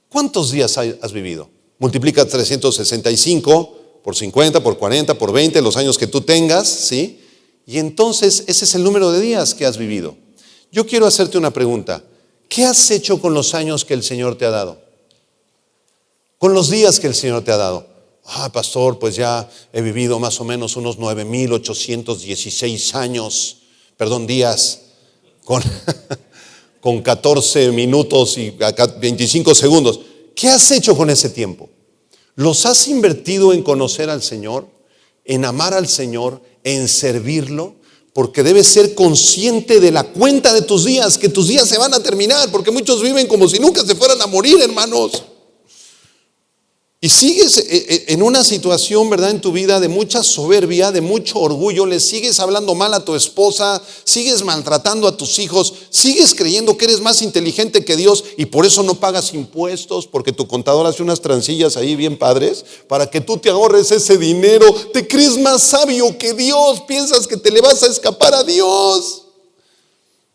¿Cuántos días has vivido? Multiplica 365 por 50, por 40, por 20, los años que tú tengas, ¿sí? Y entonces ese es el número de días que has vivido. Yo quiero hacerte una pregunta. ¿Qué has hecho con los años que el Señor te ha dado? Con los días que el Señor te ha dado. Pastor, pues ya he vivido más o menos unos 9,816 días con 14 minutos y 25 segundos. ¿Qué has hecho con ese tiempo? ¿Los has invertido en conocer al Señor, en amar al Señor, en servirlo? Porque debes ser consciente de la cuenta de tus días, que tus días se van a terminar, porque muchos viven como si nunca se fueran a morir, hermanos. Y sigues en una situación, ¿verdad?, en tu vida de mucha soberbia, de mucho orgullo. Le sigues hablando mal a tu esposa, sigues maltratando a tus hijos, sigues creyendo que eres más inteligente que Dios y por eso no pagas impuestos, porque tu contador hace unas transillas ahí bien padres para que tú te ahorres ese dinero. Te crees más sabio que Dios, piensas que te le vas a escapar a Dios.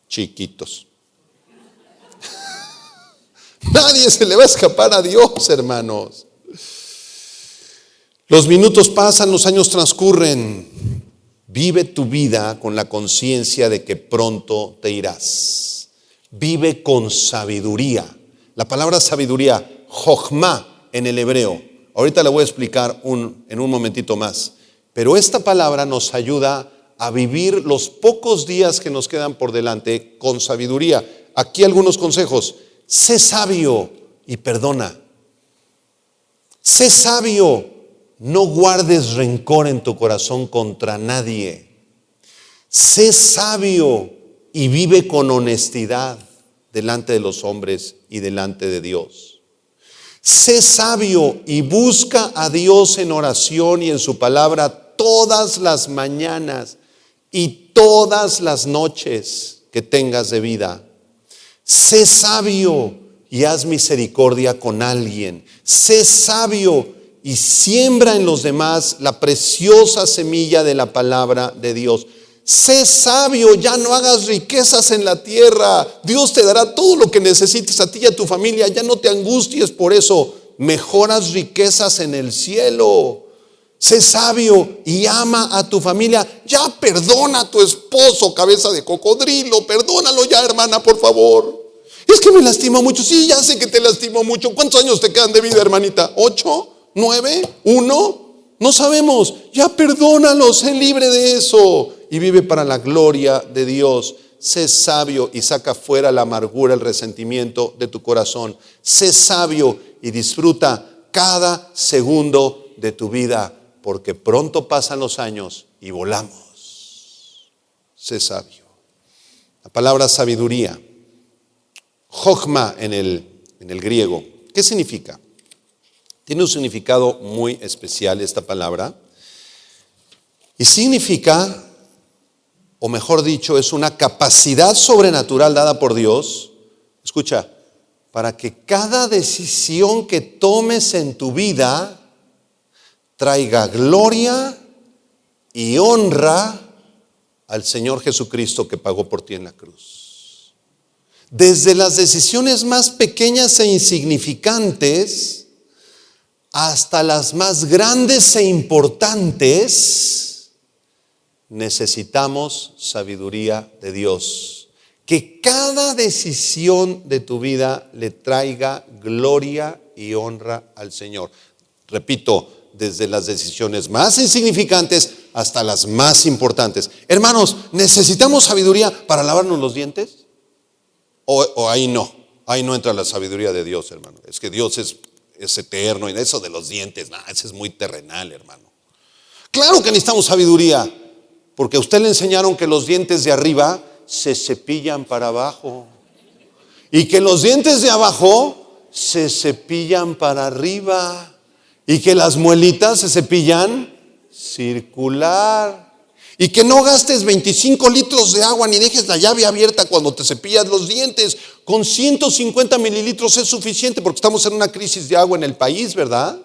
Chiquitos. Nadie se le va a escapar a Dios, hermanos. Los minutos pasan, los años transcurren. Vive tu vida con la conciencia de que pronto te irás. Vive con sabiduría. La palabra sabiduría, jochma en el hebreo. Ahorita la voy a explicar en un momentito más. Pero esta palabra nos ayuda a vivir los pocos días que nos quedan por delante con sabiduría. Aquí algunos consejos. Sé sabio y perdona. Sé sabio. No guardes rencor en tu corazón contra nadie. Sé sabio y vive con honestidad delante de los hombres y delante de Dios. Sé sabio y busca a Dios en oración y en su palabra todas las mañanas y todas las noches que tengas de vida. Sé sabio y haz misericordia con alguien. Sé sabio y siembra en los demás la preciosa semilla de la palabra de Dios. Sé sabio, ya no hagas riquezas en la tierra. Dios te dará todo lo que necesites a ti y a tu familia. Ya no te angusties por eso. Mejoras riquezas en el cielo. Sé sabio y ama a tu familia. Ya perdona a tu esposo, cabeza de cocodrilo. Perdónalo ya, hermana, por favor. Es que me lastimó mucho. Sí, ya sé que te lastimó mucho. ¿Cuántos años te quedan de vida, hermanita? ¿8? 9, 1, no sabemos. Ya perdónalo, sé libre de eso y vive para la gloria de Dios. Sé sabio y saca fuera la amargura, el resentimiento de tu corazón. Sé sabio y disfruta cada segundo de tu vida, porque pronto pasan los años y volamos. sé sabio. La palabra sabiduría, Jochma en el griego, ¿qué significa? Tiene un significado muy especial esta palabra y significa, o mejor dicho, es una capacidad sobrenatural dada por Dios, escucha, para que cada decisión que tomes en tu vida traiga gloria y honra al Señor Jesucristo que pagó por ti en la cruz. Desde las decisiones más pequeñas e insignificantes hasta las más grandes e importantes, necesitamos sabiduría de Dios. Que cada decisión de tu vida le traiga gloria y honra al Señor. Repito, desde las decisiones más insignificantes hasta las más importantes. Hermanos, ¿necesitamos sabiduría para lavarnos los dientes? O ahí no entra la sabiduría de Dios, hermano. Es que Dios es eterno, y eso de los dientes, eso es muy terrenal, hermano. Claro que necesitamos sabiduría, porque a usted le enseñaron que los dientes de arriba se cepillan para abajo y que los dientes de abajo se cepillan para arriba y que las muelitas se cepillan circular. Y que no gastes 25 litros de agua ni dejes la llave abierta cuando te cepillas los dientes. Con 150 mililitros es suficiente, porque estamos en una crisis de agua en el país, ¿verdad?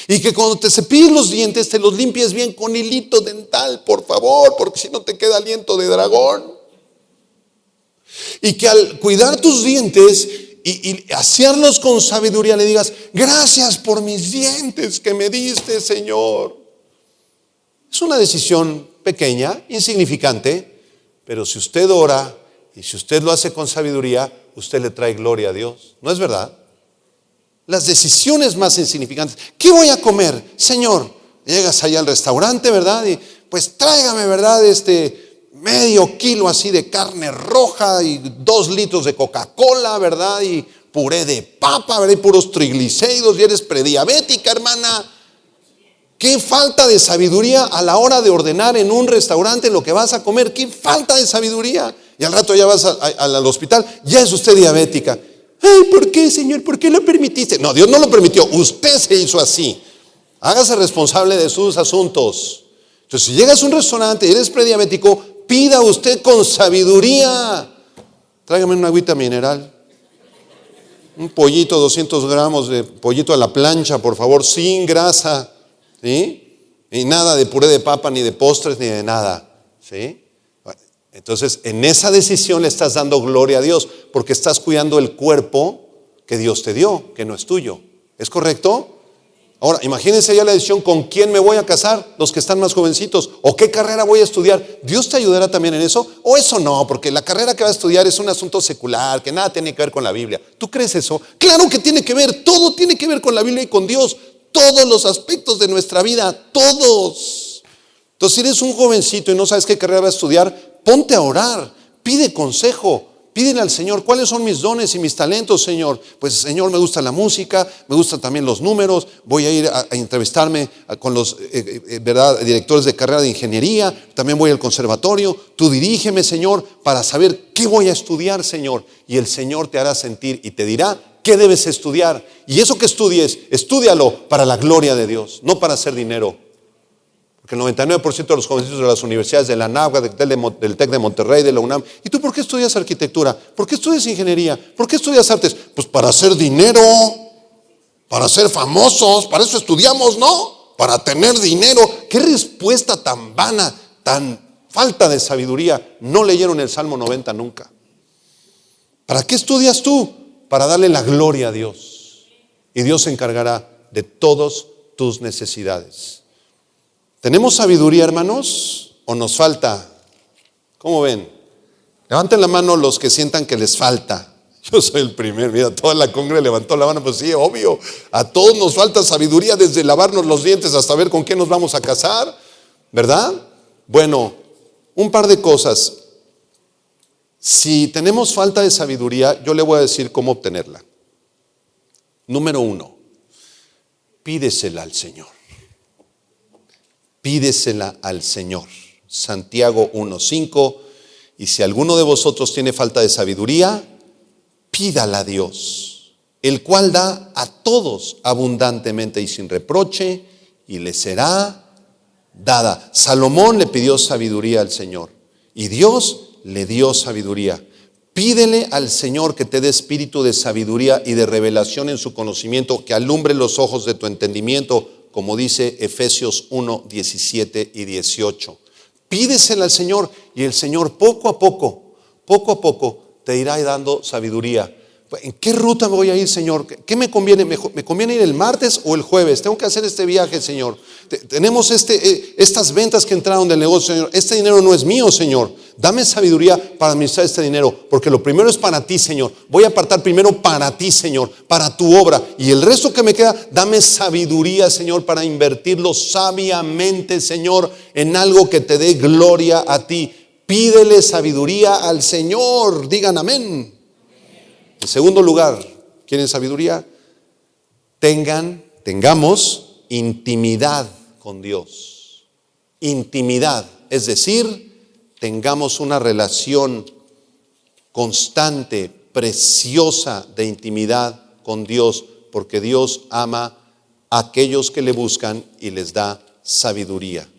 Y que cuando te cepilles los dientes te los limpies bien con hilito dental, por favor, porque si no te queda aliento de dragón. Y que al cuidar tus dientes y asearlos con sabiduría le digas: gracias por mis dientes que me diste, Señor. Es una decisión pequeña, insignificante, pero si usted ora y si usted lo hace con sabiduría, usted le trae gloria a Dios. ¿No es verdad? Las decisiones más insignificantes. ¿Qué voy a comer? Señor, llegas allá al restaurante, ¿verdad? Y pues tráigame, ¿verdad? Medio kilo así de carne roja y 2 litros de Coca-Cola, ¿verdad? Y puré de papa, ¿verdad? Y puros triglicéridos, y eres prediabética, hermana. Qué falta de sabiduría a la hora de ordenar en un restaurante lo que vas a comer. Qué falta de sabiduría. Y al rato ya vas al hospital, ya es usted diabética. Ay, ¿por qué, Señor? ¿Por qué lo permitiste? No, Dios no lo permitió, usted se hizo así. Hágase responsable de sus asuntos. Entonces, si llegas a un restaurante y eres prediabético, pida usted con sabiduría. Tráigame una agüita mineral. Un pollito, 200 gramos de pollito a la plancha, por favor, sin grasa. ¿Sí? Y nada de puré de papa, ni de postres, ni de nada. ¿Sí? Entonces, en esa decisión le estás dando gloria a Dios, porque estás cuidando el cuerpo que Dios te dio, que no es tuyo. ¿Es correcto? Ahora, imagínense ya la decisión: ¿con quién me voy a casar? Los que están más jovencitos. ¿O qué carrera voy a estudiar? ¿Dios te ayudará también en eso? ¿O eso no? Porque la carrera que vas a estudiar es un asunto secular, que nada tiene que ver con la Biblia. ¿Tú crees eso? Claro que tiene que ver, todo tiene que ver con la Biblia y con Dios. Todos los aspectos de nuestra vida, todos. Entonces, si eres un jovencito y no sabes qué carrera vas a estudiar, ponte a orar, pide consejo, pídele al Señor: ¿cuáles son mis dones y mis talentos, Señor? Pues, Señor, me gusta la música, me gustan también los números, voy a ir a entrevistarme con los ¿verdad? Directores de carrera de ingeniería, también voy al conservatorio. Tú dirígeme, Señor, para saber qué voy a estudiar, Señor. Y el Señor te hará sentir y te dirá qué debes estudiar. Y eso que estudies, estúdialo para la gloria de Dios, no para hacer dinero. Porque el 99% de los jovencitos de las universidades de la Anáhuac, del TEC de Monterrey, de la UNAM. ¿Y tú por qué estudias arquitectura? ¿Por qué estudias ingeniería? ¿Por qué estudias artes? Pues para hacer dinero, para ser famosos, para eso estudiamos, ¿no? Para tener dinero. ¿Qué respuesta tan vana, tan falta de sabiduría? No leyeron el Salmo 90 nunca. ¿Para qué estudias tú? Para darle la gloria a Dios. Y Dios se encargará de todas tus necesidades. ¿Tenemos sabiduría, hermanos? ¿O nos falta? ¿Cómo ven? Levanten la mano los que sientan que les falta. Yo soy el primero. Mira, toda la congre levantó la mano. Pues sí, obvio. A todos nos falta sabiduría, desde lavarnos los dientes hasta ver con quién nos vamos a casar, ¿verdad? Bueno, un par de cosas. Si tenemos falta de sabiduría, yo le voy a decir cómo obtenerla. Número 1, pídesela al Señor. Pídesela al Señor. Santiago 1:5. Y si alguno de vosotros tiene falta de sabiduría, pídala a Dios, el cual da a todos abundantemente y sin reproche, y le será dada. Salomón le pidió sabiduría al Señor y Dios le dio sabiduría. Pídele al Señor que te dé espíritu de sabiduría y de revelación en su conocimiento, que alumbre los ojos de tu entendimiento, como dice Efesios 1:17 y 18. Pídesela al Señor y el Señor poco a poco te irá dando sabiduría. ¿En qué ruta me voy a ir, Señor? ¿Qué me conviene? ¿Me conviene ir el martes o el jueves? Tengo que hacer este viaje, Señor. Tenemos estas ventas que entraron del negocio, Señor. Este dinero no es mío, Señor. Dame sabiduría para administrar este dinero, porque lo primero es para ti, Señor. Voy a apartar primero para ti, Señor, para tu obra. Y el resto que me queda, dame sabiduría, Señor, para invertirlo sabiamente, Señor, en algo que te dé gloria a ti. Pídele sabiduría al Señor. Digan amén. En segundo lugar, ¿quieren sabiduría? Tengamos intimidad con Dios. Intimidad, es decir, tengamos una relación constante, preciosa de intimidad con Dios, porque Dios ama a aquellos que le buscan y les da sabiduría.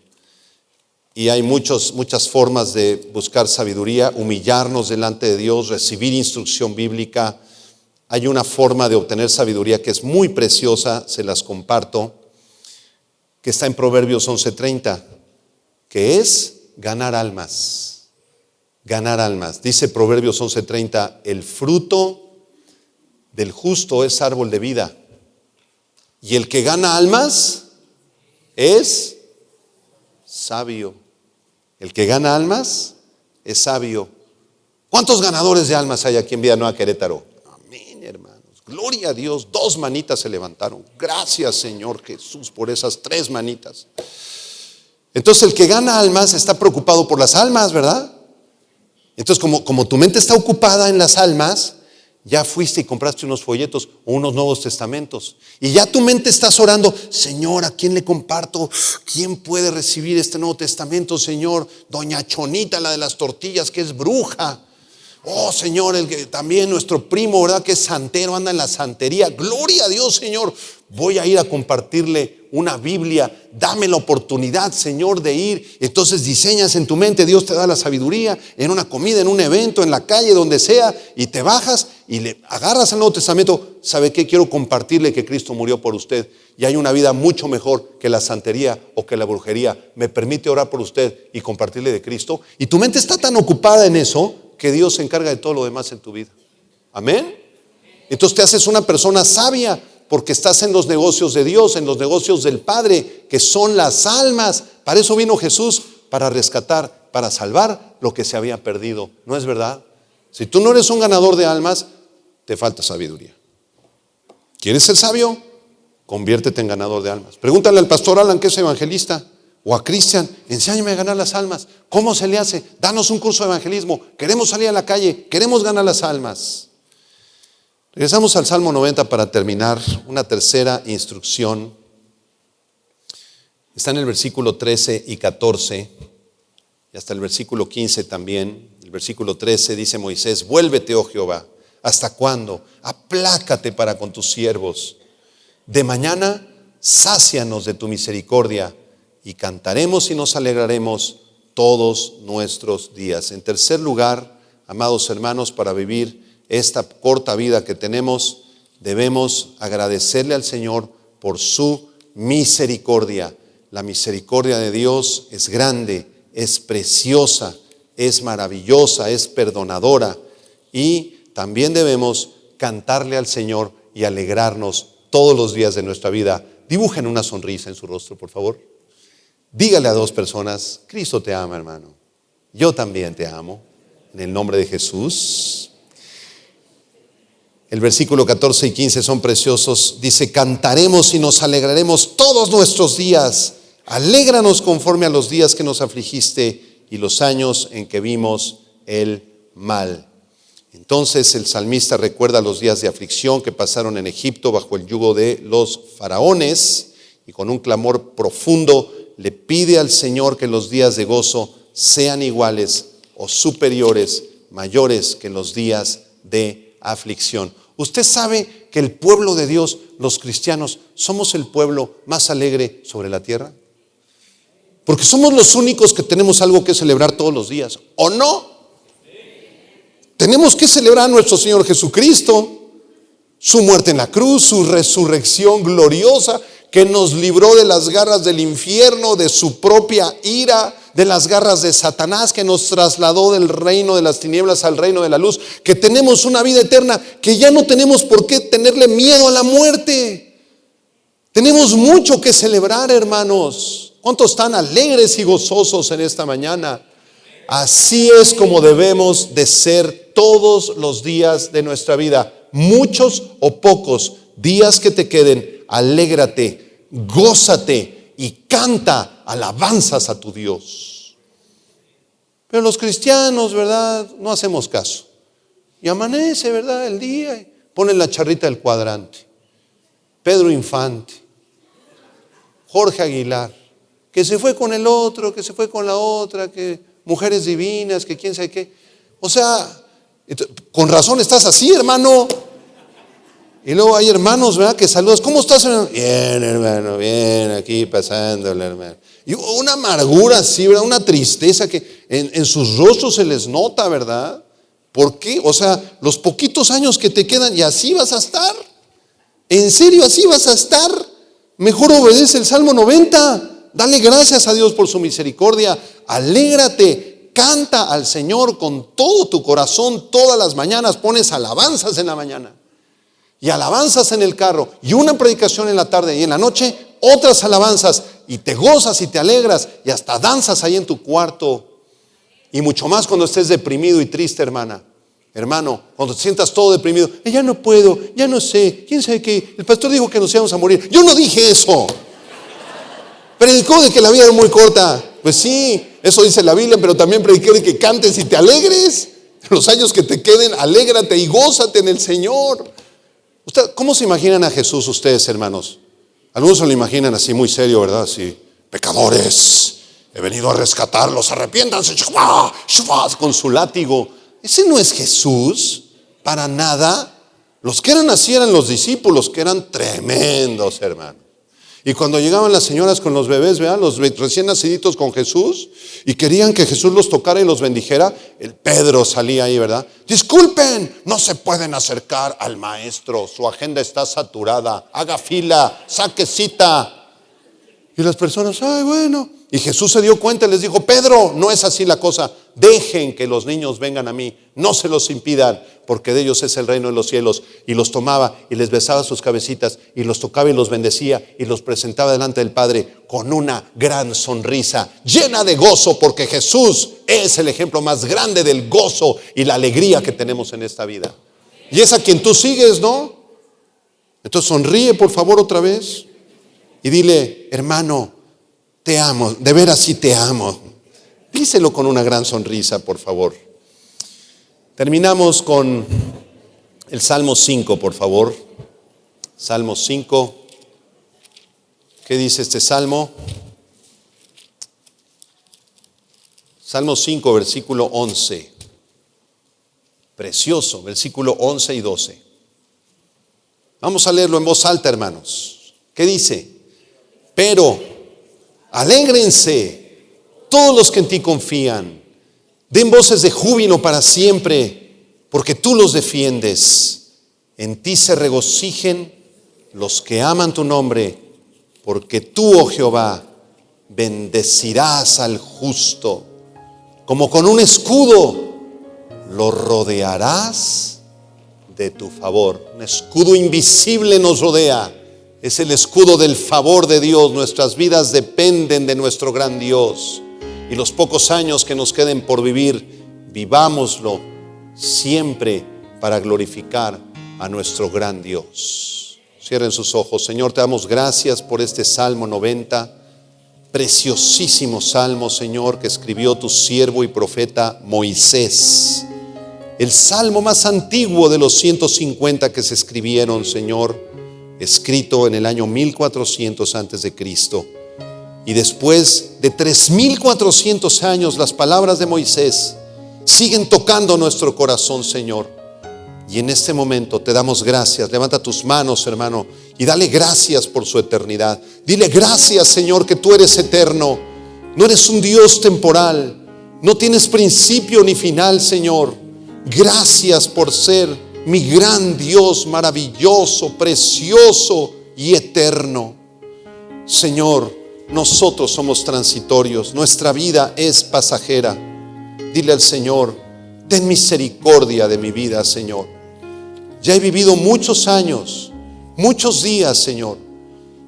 Y hay muchas formas de buscar sabiduría: humillarnos delante de Dios, recibir instrucción bíblica. Hay una forma de obtener sabiduría que es muy preciosa, se las comparto, que está en Proverbios 11:30, que es ganar almas. Ganar almas. Dice Proverbios 11:30, el fruto del justo es árbol de vida, y el que gana almas es sabio. El que gana almas es sabio. ¿Cuántos ganadores de almas hay aquí en Vida Nueva Querétaro? Amén, hermanos. Gloria a Dios. 2 manitas se levantaron. Gracias, Señor Jesús, por esas 3 manitas. Entonces, el que gana almas está preocupado por las almas, ¿verdad? Entonces, como tu mente está ocupada en las almas, ya fuiste y compraste unos folletos o unos Nuevos Testamentos, y ya tu mente estás orando: Señor, ¿a quién le comparto? ¿Quién puede recibir este Nuevo Testamento, Señor? Doña Chonita, la de las tortillas, que es bruja. Oh, Señor, el que también nuestro primo, ¿verdad?, que es santero, anda en la santería. Gloria a Dios, Señor. Voy a ir a compartirle una Biblia. Dame la oportunidad, Señor, de ir. Entonces diseñas en tu mente, Dios te da la sabiduría, en una comida, en un evento, en la calle, donde sea, y te bajas y le agarras el Nuevo Testamento. ¿Sabe qué? Quiero compartirle que Cristo murió por usted y hay una vida mucho mejor que la santería o que la brujería. ¿Me permite orar por usted y compartirle de Cristo? Y tu mente está tan ocupada en eso que Dios se encarga de todo lo demás en tu vida. Amén. Entonces te haces una persona sabia, porque estás en los negocios de Dios, en los negocios del Padre, que son las almas. Para eso vino Jesús, para rescatar, para salvar lo que se había perdido. ¿No es verdad? Si tú no eres un ganador de almas, te falta sabiduría. ¿Quieres ser sabio? Conviértete en ganador de almas. Pregúntale al pastor Alan, que es evangelista, o a Cristian: enséñame a ganar las almas. ¿Cómo se le hace? Danos un curso de evangelismo. Queremos salir a la calle, queremos ganar las almas. Regresamos al Salmo 90 para terminar. Una tercera instrucción está en el versículo 13 y 14 y hasta el versículo 15 también. El versículo 13 dice Moisés: vuélvete, oh Jehová, ¿hasta cuándo? Aplácate para con tus siervos. De mañana sácianos de tu misericordia, y cantaremos y nos alegraremos todos nuestros días. En tercer lugar, amados hermanos, para vivir esta corta vida que tenemos, debemos agradecerle al Señor por su misericordia. La misericordia de Dios es grande, es preciosa, es maravillosa, es perdonadora, y también debemos cantarle al Señor y alegrarnos todos los días de nuestra vida. Dibujen una sonrisa en su rostro, por favor. Dígale a 2 personas: Cristo te ama, hermano. Yo también te amo. En el nombre de Jesús. El versículo 14 y 15 son preciosos. Dice: cantaremos y nos alegraremos todos nuestros días. Alégranos conforme a los días que nos afligiste y los años en que vimos el mal. Entonces el salmista recuerda los días de aflicción que pasaron en Egipto bajo el yugo de los faraones, y con un clamor profundo le pide al Señor que los días de gozo sean iguales o superiores, mayores que los días de aflicción. Usted sabe que el pueblo de Dios, los cristianos, somos el pueblo más alegre sobre la tierra. Porque somos los únicos que tenemos algo que celebrar todos los días, ¿o no? Tenemos que celebrar a nuestro Señor Jesucristo, su muerte en la cruz, su resurrección gloriosa, que nos libró de las garras del infierno, de su propia ira, de las garras de Satanás, que nos trasladó del reino de las tinieblas al reino de la luz, que tenemos una vida eterna, que ya no tenemos por qué tenerle miedo a la muerte. Tenemos mucho que celebrar, hermanos. ¿Cuántos están alegres y gozosos en esta mañana? Así es como debemos de ser todos los días de nuestra vida. Muchos o pocos días que te queden, alégrate, gózate y canta alabanzas a tu Dios. Pero los cristianos, ¿verdad? No hacemos caso. Y amanece, ¿verdad? El día y ponen la charrita del cuadrante. Pedro Infante, Jorge Aguilar, que se fue con el otro, que se fue con la otra, que mujeres divinas, que quién sabe qué. O sea, con razón estás así, hermano. Y luego hay hermanos, ¿verdad? Que saludas. ¿Cómo estás, hermano? Bien, hermano, bien, aquí pasándole, hermano. Y una amargura así, ¿verdad? Una tristeza que en sus rostros se les nota, ¿verdad? ¿Por qué? O sea, los poquitos años que te quedan y así vas a estar. ¿En serio así vas a estar? Mejor obedece el Salmo 90. Dale gracias a Dios por su misericordia. Alégrate, canta al Señor con todo tu corazón. Todas las mañanas pones alabanzas en la mañana y alabanzas en el carro y una predicación en la tarde y en la noche otras alabanzas, y te gozas y te alegras y hasta danzas ahí en tu cuarto. Y mucho más cuando estés deprimido y triste, hermano, cuando te sientas todo deprimido. Ya no puedo, ya no sé, quién sabe qué, el pastor dijo que nos íbamos a morir. Yo no dije eso. Predicó de que la vida era muy corta. Pues sí, eso dice la Biblia, pero también prediqué de que cantes y te alegres. Los años que te queden, alégrate y gózate en el Señor. ¿Cómo se imaginan a Jesús ustedes, hermanos? Algunos se lo imaginan así muy serio, ¿verdad? Así, pecadores, he venido a rescatarlos, arrepiéntanse, con su látigo. Ese no es Jesús, para nada. Los que eran así eran los discípulos, que eran tremendos, hermanos. Y cuando llegaban las señoras con los bebés, ¿verdad? Los recién naciditos con Jesús, y querían que Jesús los tocara y los bendijera, el Pedro salía ahí, ¿verdad? Disculpen, no se pueden acercar al maestro, su agenda está saturada, haga fila, saque cita. Y las personas, ay, bueno. Y Jesús se dio cuenta y les dijo, Pedro, no es así la cosa. Dejen que los niños vengan a mí, no se los impidan, porque de ellos es el reino de los cielos. Y los tomaba y les besaba sus cabecitas y los tocaba y los bendecía y los presentaba delante del Padre con una gran sonrisa, llena de gozo, porque Jesús es el ejemplo más grande del gozo y la alegría que tenemos en esta vida. Y es a quien tú sigues, ¿no? Entonces sonríe, por favor, otra vez y dile, hermano, te amo, de veras sí te amo. Díselo con una gran sonrisa, por favor. Terminamos con el Salmo 5, por favor. Salmo 5. ¿Qué dice este salmo? Salmo 5, versículo 11. Precioso, versículo 11 y 12. Vamos a leerlo en voz alta, hermanos. ¿Qué dice? Pero alégrense todos los que en ti confían, den voces de júbilo para siempre, porque tú los defiendes. En ti se regocijen los que aman tu nombre, porque tú, oh Jehová, bendecirás al justo. Como con un escudo lo rodearás de tu favor. Un escudo invisible nos rodea. Es el escudo del favor de Dios. Nuestras vidas dependen de nuestro gran Dios. Y los pocos años que nos queden por vivir, vivámoslo siempre para glorificar a nuestro gran Dios. Cierren sus ojos. Señor, te damos gracias por este Salmo 90. Preciosísimo salmo, Señor, que escribió tu siervo y profeta Moisés. El salmo más antiguo de los 150 que se escribieron, Señor, escrito en el año 1400 antes de Cristo. Y después de 3400 años, las palabras de Moisés siguen tocando nuestro corazón, Señor. Y en este momento te damos gracias. Levanta tus manos, hermano, y dale gracias por su eternidad. Dile gracias, Señor, que tú eres eterno. No eres un Dios temporal. No tienes principio ni final, Señor. Gracias por ser mi gran Dios, maravilloso, precioso y eterno. Señor, nosotros somos transitorios. Nuestra vida es pasajera. Dile al Señor: ten misericordia de mi vida, Señor. Ya he vivido muchos años, muchos días, Señor.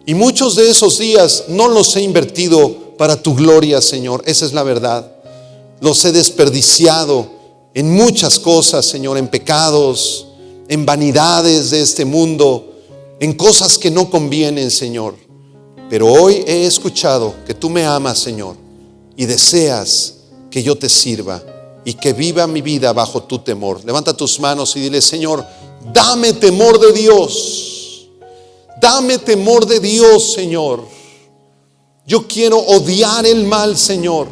Y muchos de esos días no los he invertido para tu gloria, Señor. Esa es la verdad. Los he desperdiciado en muchas cosas, Señor, en pecados, en vanidades de este mundo, en cosas que no convienen, Señor. Pero hoy he escuchado que tú me amas, Señor, y deseas que yo te sirva y que viva mi vida bajo tu temor. Levanta tus manos y dile: Señor, dame temor de Dios. Dame temor de Dios, Señor. Yo quiero odiar el mal, Señor.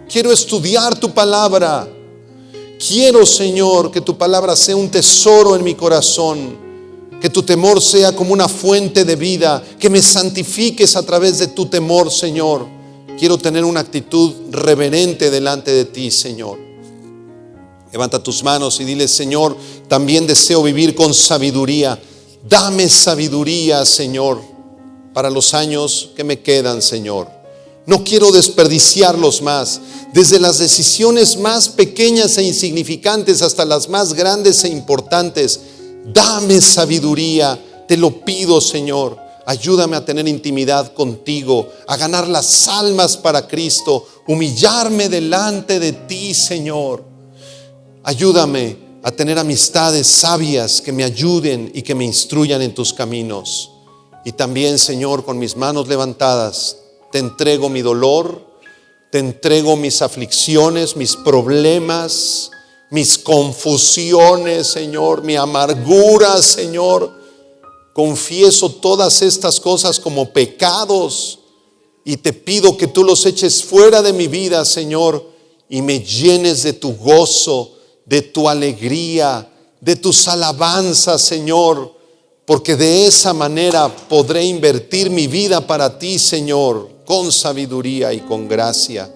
Quiero estudiar tu palabra. Quiero, Señor, que tu palabra sea un tesoro en mi corazón. Que tu temor sea como una fuente de vida. Que me santifiques a través de tu temor, Señor. Quiero tener una actitud reverente delante de ti, Señor. Levanta tus manos y dile: Señor, también deseo vivir con sabiduría. Dame sabiduría, Señor, para los años que me quedan, Señor. No quiero desperdiciarlos más. Desde las decisiones más pequeñas e insignificantes hasta las más grandes e importantes. Dame sabiduría, te lo pido, Señor. Ayúdame a tener intimidad contigo, a ganar las almas para Cristo, humillarme delante de ti, Señor. Ayúdame a tener amistades sabias que me ayuden y que me instruyan en tus caminos. Y también, Señor, con mis manos levantadas, te entrego mi dolor, te entrego mis aflicciones, mis problemas, mis confusiones, Señor, mi amargura, Señor. Confieso todas estas cosas como pecados y te pido que tú los eches fuera de mi vida, Señor, y me llenes de tu gozo, de tu alegría, de tus alabanzas, Señor, porque de esa manera podré invertir mi vida para ti, Señor, con sabiduría y con gracia.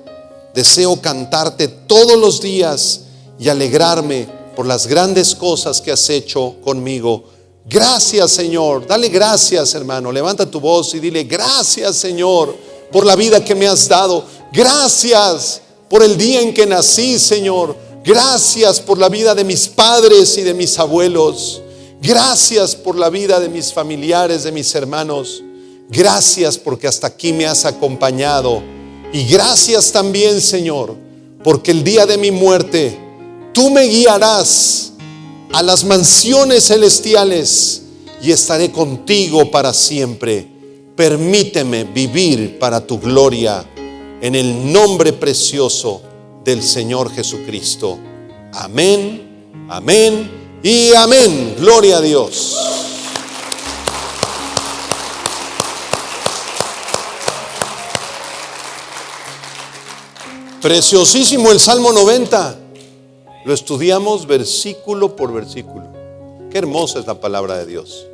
Deseo cantarte todos los días y alegrarme por las grandes cosas que has hecho conmigo. Gracias, Señor. Dale gracias, hermano. Levanta tu voz y dile: gracias, Señor, por la vida que me has dado. Gracias por el día en que nací, Señor. Gracias por la vida de mis padres y de mis abuelos. Gracias por la vida de mis familiares, de mis hermanos. Gracias porque hasta aquí me has acompañado. Y gracias también, Señor, porque el día de mi muerte tú me guiarás a las mansiones celestiales y estaré contigo para siempre. Permíteme vivir para tu gloria, en el nombre precioso del Señor Jesucristo. Amén, amén y amén. Gloria a Dios. Preciosísimo el Salmo 90. Lo estudiamos versículo por versículo. Qué hermosa es la palabra de Dios.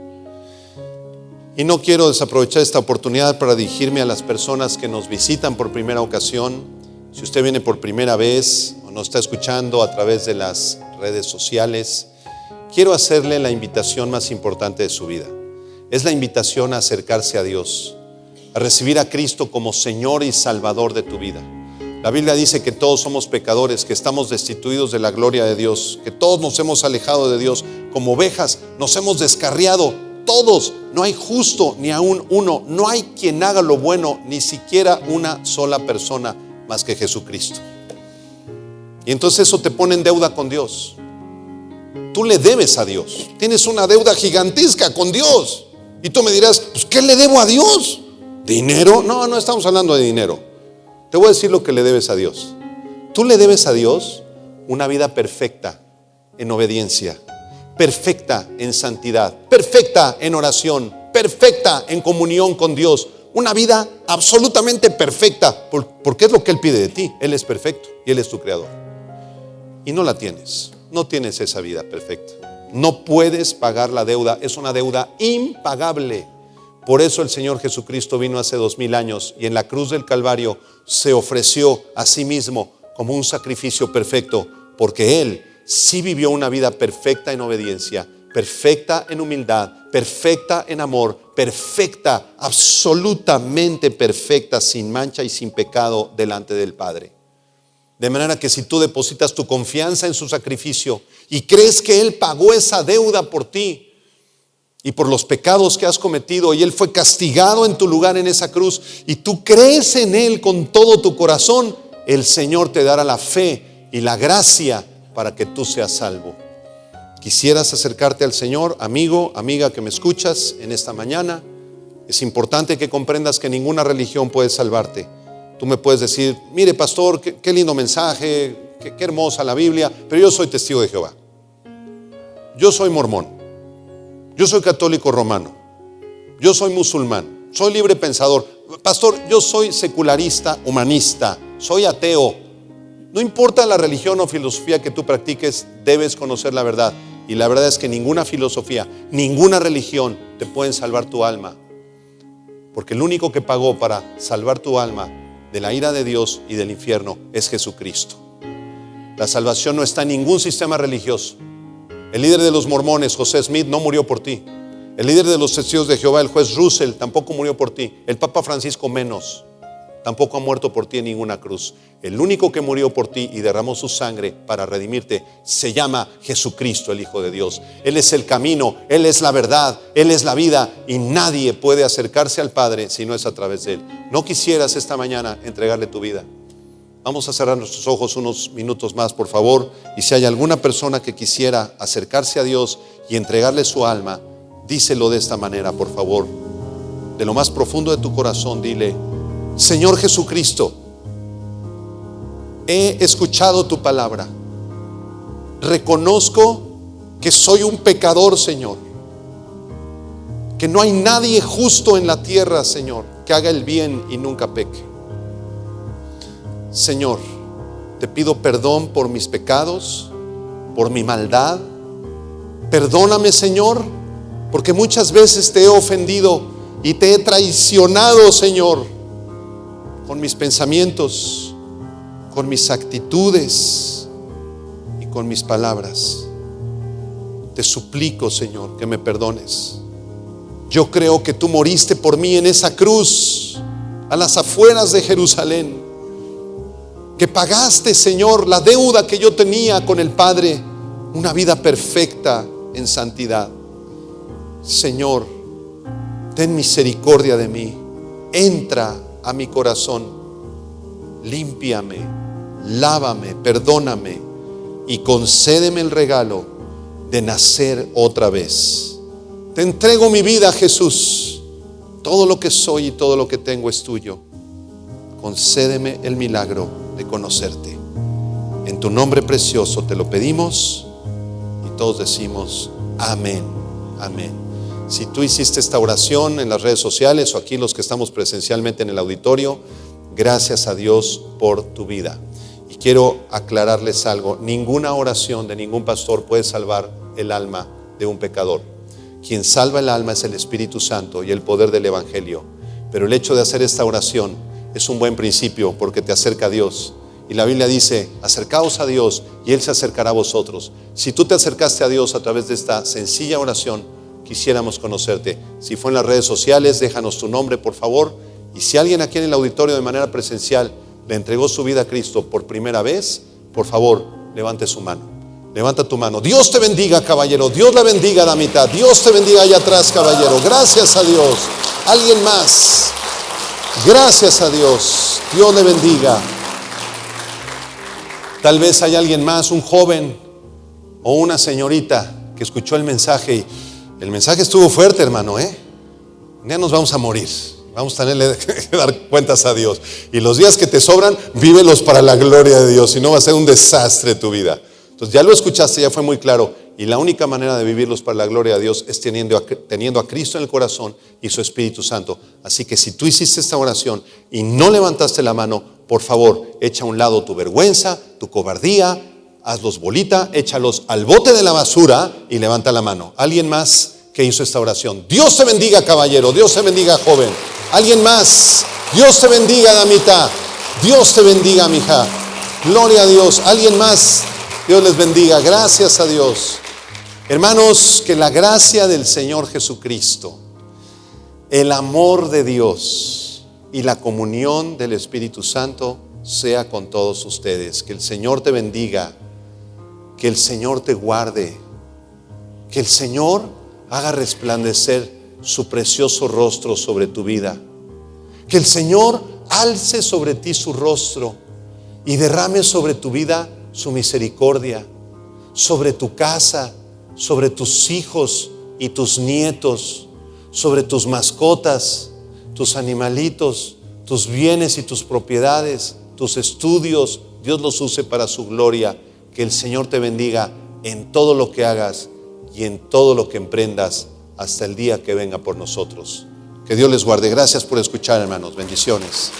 Y no quiero desaprovechar esta oportunidad para dirigirme a las personas que nos visitan por primera ocasión. Si usted viene por primera vez o nos está escuchando a través de las redes sociales, quiero hacerle la invitación más importante de su vida. Es la invitación a acercarse a Dios, a recibir a Cristo como Señor y Salvador de tu vida. La Biblia dice que todos somos pecadores, que estamos destituidos de la gloria de Dios, que todos nos hemos alejado de Dios, como ovejas nos hemos descarriado, todos, no hay justo ni aún uno, no hay quien haga lo bueno, ni siquiera una sola persona más que Jesucristo. Y entonces eso te pone en deuda con Dios. Tú le debes a Dios, tienes una deuda gigantesca con Dios. Y tú me dirás: pues, ¿qué le debo a Dios? ¿Dinero? No, no estamos hablando de dinero. Te voy a decir lo que le debes a Dios. Tú le debes a Dios una vida perfecta en obediencia, perfecta en santidad, perfecta en oración, perfecta en comunión con Dios, una vida absolutamente perfecta, porque es lo que Él pide de ti. Él es perfecto y Él es tu creador. Y no la tienes, no tienes esa vida perfecta. No puedes pagar la deuda, es una deuda impagable. Por eso el Señor Jesucristo vino hace 2000 años y en la cruz del Calvario se ofreció a sí mismo como un sacrificio perfecto, porque Él sí vivió una vida perfecta en obediencia, perfecta en humildad, perfecta en amor, perfecta, absolutamente perfecta, sin mancha y sin pecado delante del Padre. De manera que si tú depositas tu confianza en su sacrificio y crees que Él pagó esa deuda por ti y por los pecados que has cometido, y Él fue castigado en tu lugar en esa cruz, y tú crees en Él con todo tu corazón, el Señor te dará la fe y la gracia para que tú seas salvo. ¿Quisieras acercarte al Señor, amigo, amiga que me escuchas en esta mañana? Es importante que comprendas que ninguna religión puede salvarte. Tú me puedes decir, mire pastor, qué lindo mensaje, qué hermosa la Biblia, pero yo soy testigo de Jehová. Yo soy mormón. Yo soy católico romano. Yo soy musulmán. Soy libre pensador. Pastor, yo soy secularista, humanista. Soy ateo. No importa la religión o filosofía que tú practiques, debes conocer la verdad. Y la verdad es que ninguna filosofía, ninguna religión te pueden salvar tu alma. Porque el único que pagó para salvar tu alma de la ira de Dios y del infierno es Jesucristo. La salvación no está en ningún sistema religioso. El líder de los mormones, José Smith, no murió por ti. El líder de los testigos de Jehová, el juez Russell, tampoco murió por ti. El Papa Francisco menos. Tampoco ha muerto por ti en ninguna cruz. El único que murió por ti y derramó su sangre para redimirte se llama Jesucristo, el Hijo de Dios. Él es el camino, Él es la verdad, Él es la vida, y nadie puede acercarse al Padre si no es a través de Él. ¿No quisieras esta mañana entregarle tu vida? Vamos a cerrar nuestros ojos unos minutos más, por favor. Y si hay alguna persona que quisiera acercarse a Dios y entregarle su alma, díselo de esta manera, por favor. De lo más profundo de tu corazón, dile: Señor Jesucristo, he escuchado tu palabra. Reconozco que soy un pecador, Señor. Que no hay nadie justo en la tierra, Señor, que haga el bien y nunca peque. Señor, te pido perdón por mis pecados, por mi maldad. Perdóname, Señor, porque muchas veces te he ofendido y te he traicionado, Señor, con mis pensamientos, con mis actitudes y con mis palabras. Te suplico, Señor, que me perdones. Yo creo que tú moriste por mí en esa cruz a las afueras de Jerusalén, que pagaste, Señor, la deuda que yo tenía con el Padre, una vida perfecta en santidad. Señor, ten misericordia de mí. Entra a mi corazón, límpiame, lávame, perdóname y concédeme el regalo de nacer otra vez. Te entrego mi vida, Jesús. Todo lo que soy y todo lo que tengo es tuyo. Concédeme el milagro de conocerte. En tu nombre precioso te lo pedimos y todos decimos amén, amén. Si tú hiciste esta oración en las redes sociales o aquí los que estamos presencialmente en el auditorio, gracias a Dios por tu vida. Y quiero aclararles algo: ninguna oración de ningún pastor puede salvar el alma de un pecador. Quien salva el alma es el Espíritu Santo y el poder del Evangelio. Pero el hecho de hacer esta oración es un buen principio porque te acerca a Dios. Y la Biblia dice: acercaos a Dios y Él se acercará a vosotros. Si tú te acercaste a Dios a través de esta sencilla oración, quisiéramos conocerte. Si fue en las redes sociales, déjanos tu nombre, por favor. Y si alguien aquí en el auditorio de manera presencial le entregó su vida a Cristo por primera vez, por favor, levante su mano. Levanta tu mano. Dios te bendiga, caballero. Dios la bendiga, damita. Dios te bendiga allá atrás, caballero. Gracias a Dios. ¿Alguien más? Gracias a Dios. Dios le bendiga. Tal vez hay alguien más, un joven o una señorita que escuchó el mensaje y el mensaje estuvo fuerte, hermano, Ya nos vamos a morir. Vamos a tenerle que dar cuentas a Dios. Y los días que te sobran, vívelos para la gloria de Dios. Si no, va a ser un desastre tu vida. Entonces ya lo escuchaste, ya fue muy claro. Y la única manera de vivirlos para la gloria de Dios es teniendo a Cristo en el corazón y su Espíritu Santo. Así que si tú hiciste esta oración y no levantaste la mano, por favor, echa a un lado tu vergüenza, tu cobardía, hazlos bolita, échalos al bote de la basura y levanta la mano. ¿Alguien más que hizo esta oración? Dios te bendiga, caballero. Dios te bendiga, joven. ¿Alguien más? Dios te bendiga, damita. Dios te bendiga, mija. Gloria a Dios. ¿Alguien más? Dios les bendiga. Gracias a Dios. Hermanos, que la gracia del Señor Jesucristo, el amor de Dios y la comunión del Espíritu Santo sea con todos ustedes. Que el Señor te bendiga, que el Señor te guarde, que el Señor haga resplandecer su precioso rostro sobre tu vida, que el Señor alce sobre ti su rostro y derrame sobre tu vida su misericordia, sobre tu casa, sobre tus hijos y tus nietos, sobre tus mascotas, tus animalitos, tus bienes y tus propiedades, tus estudios. Dios los use para su gloria. Que el Señor te bendiga en todo lo que hagas y en todo lo que emprendas hasta el día que venga por nosotros. Que Dios les guarde. Gracias por escuchar, hermanos. Bendiciones.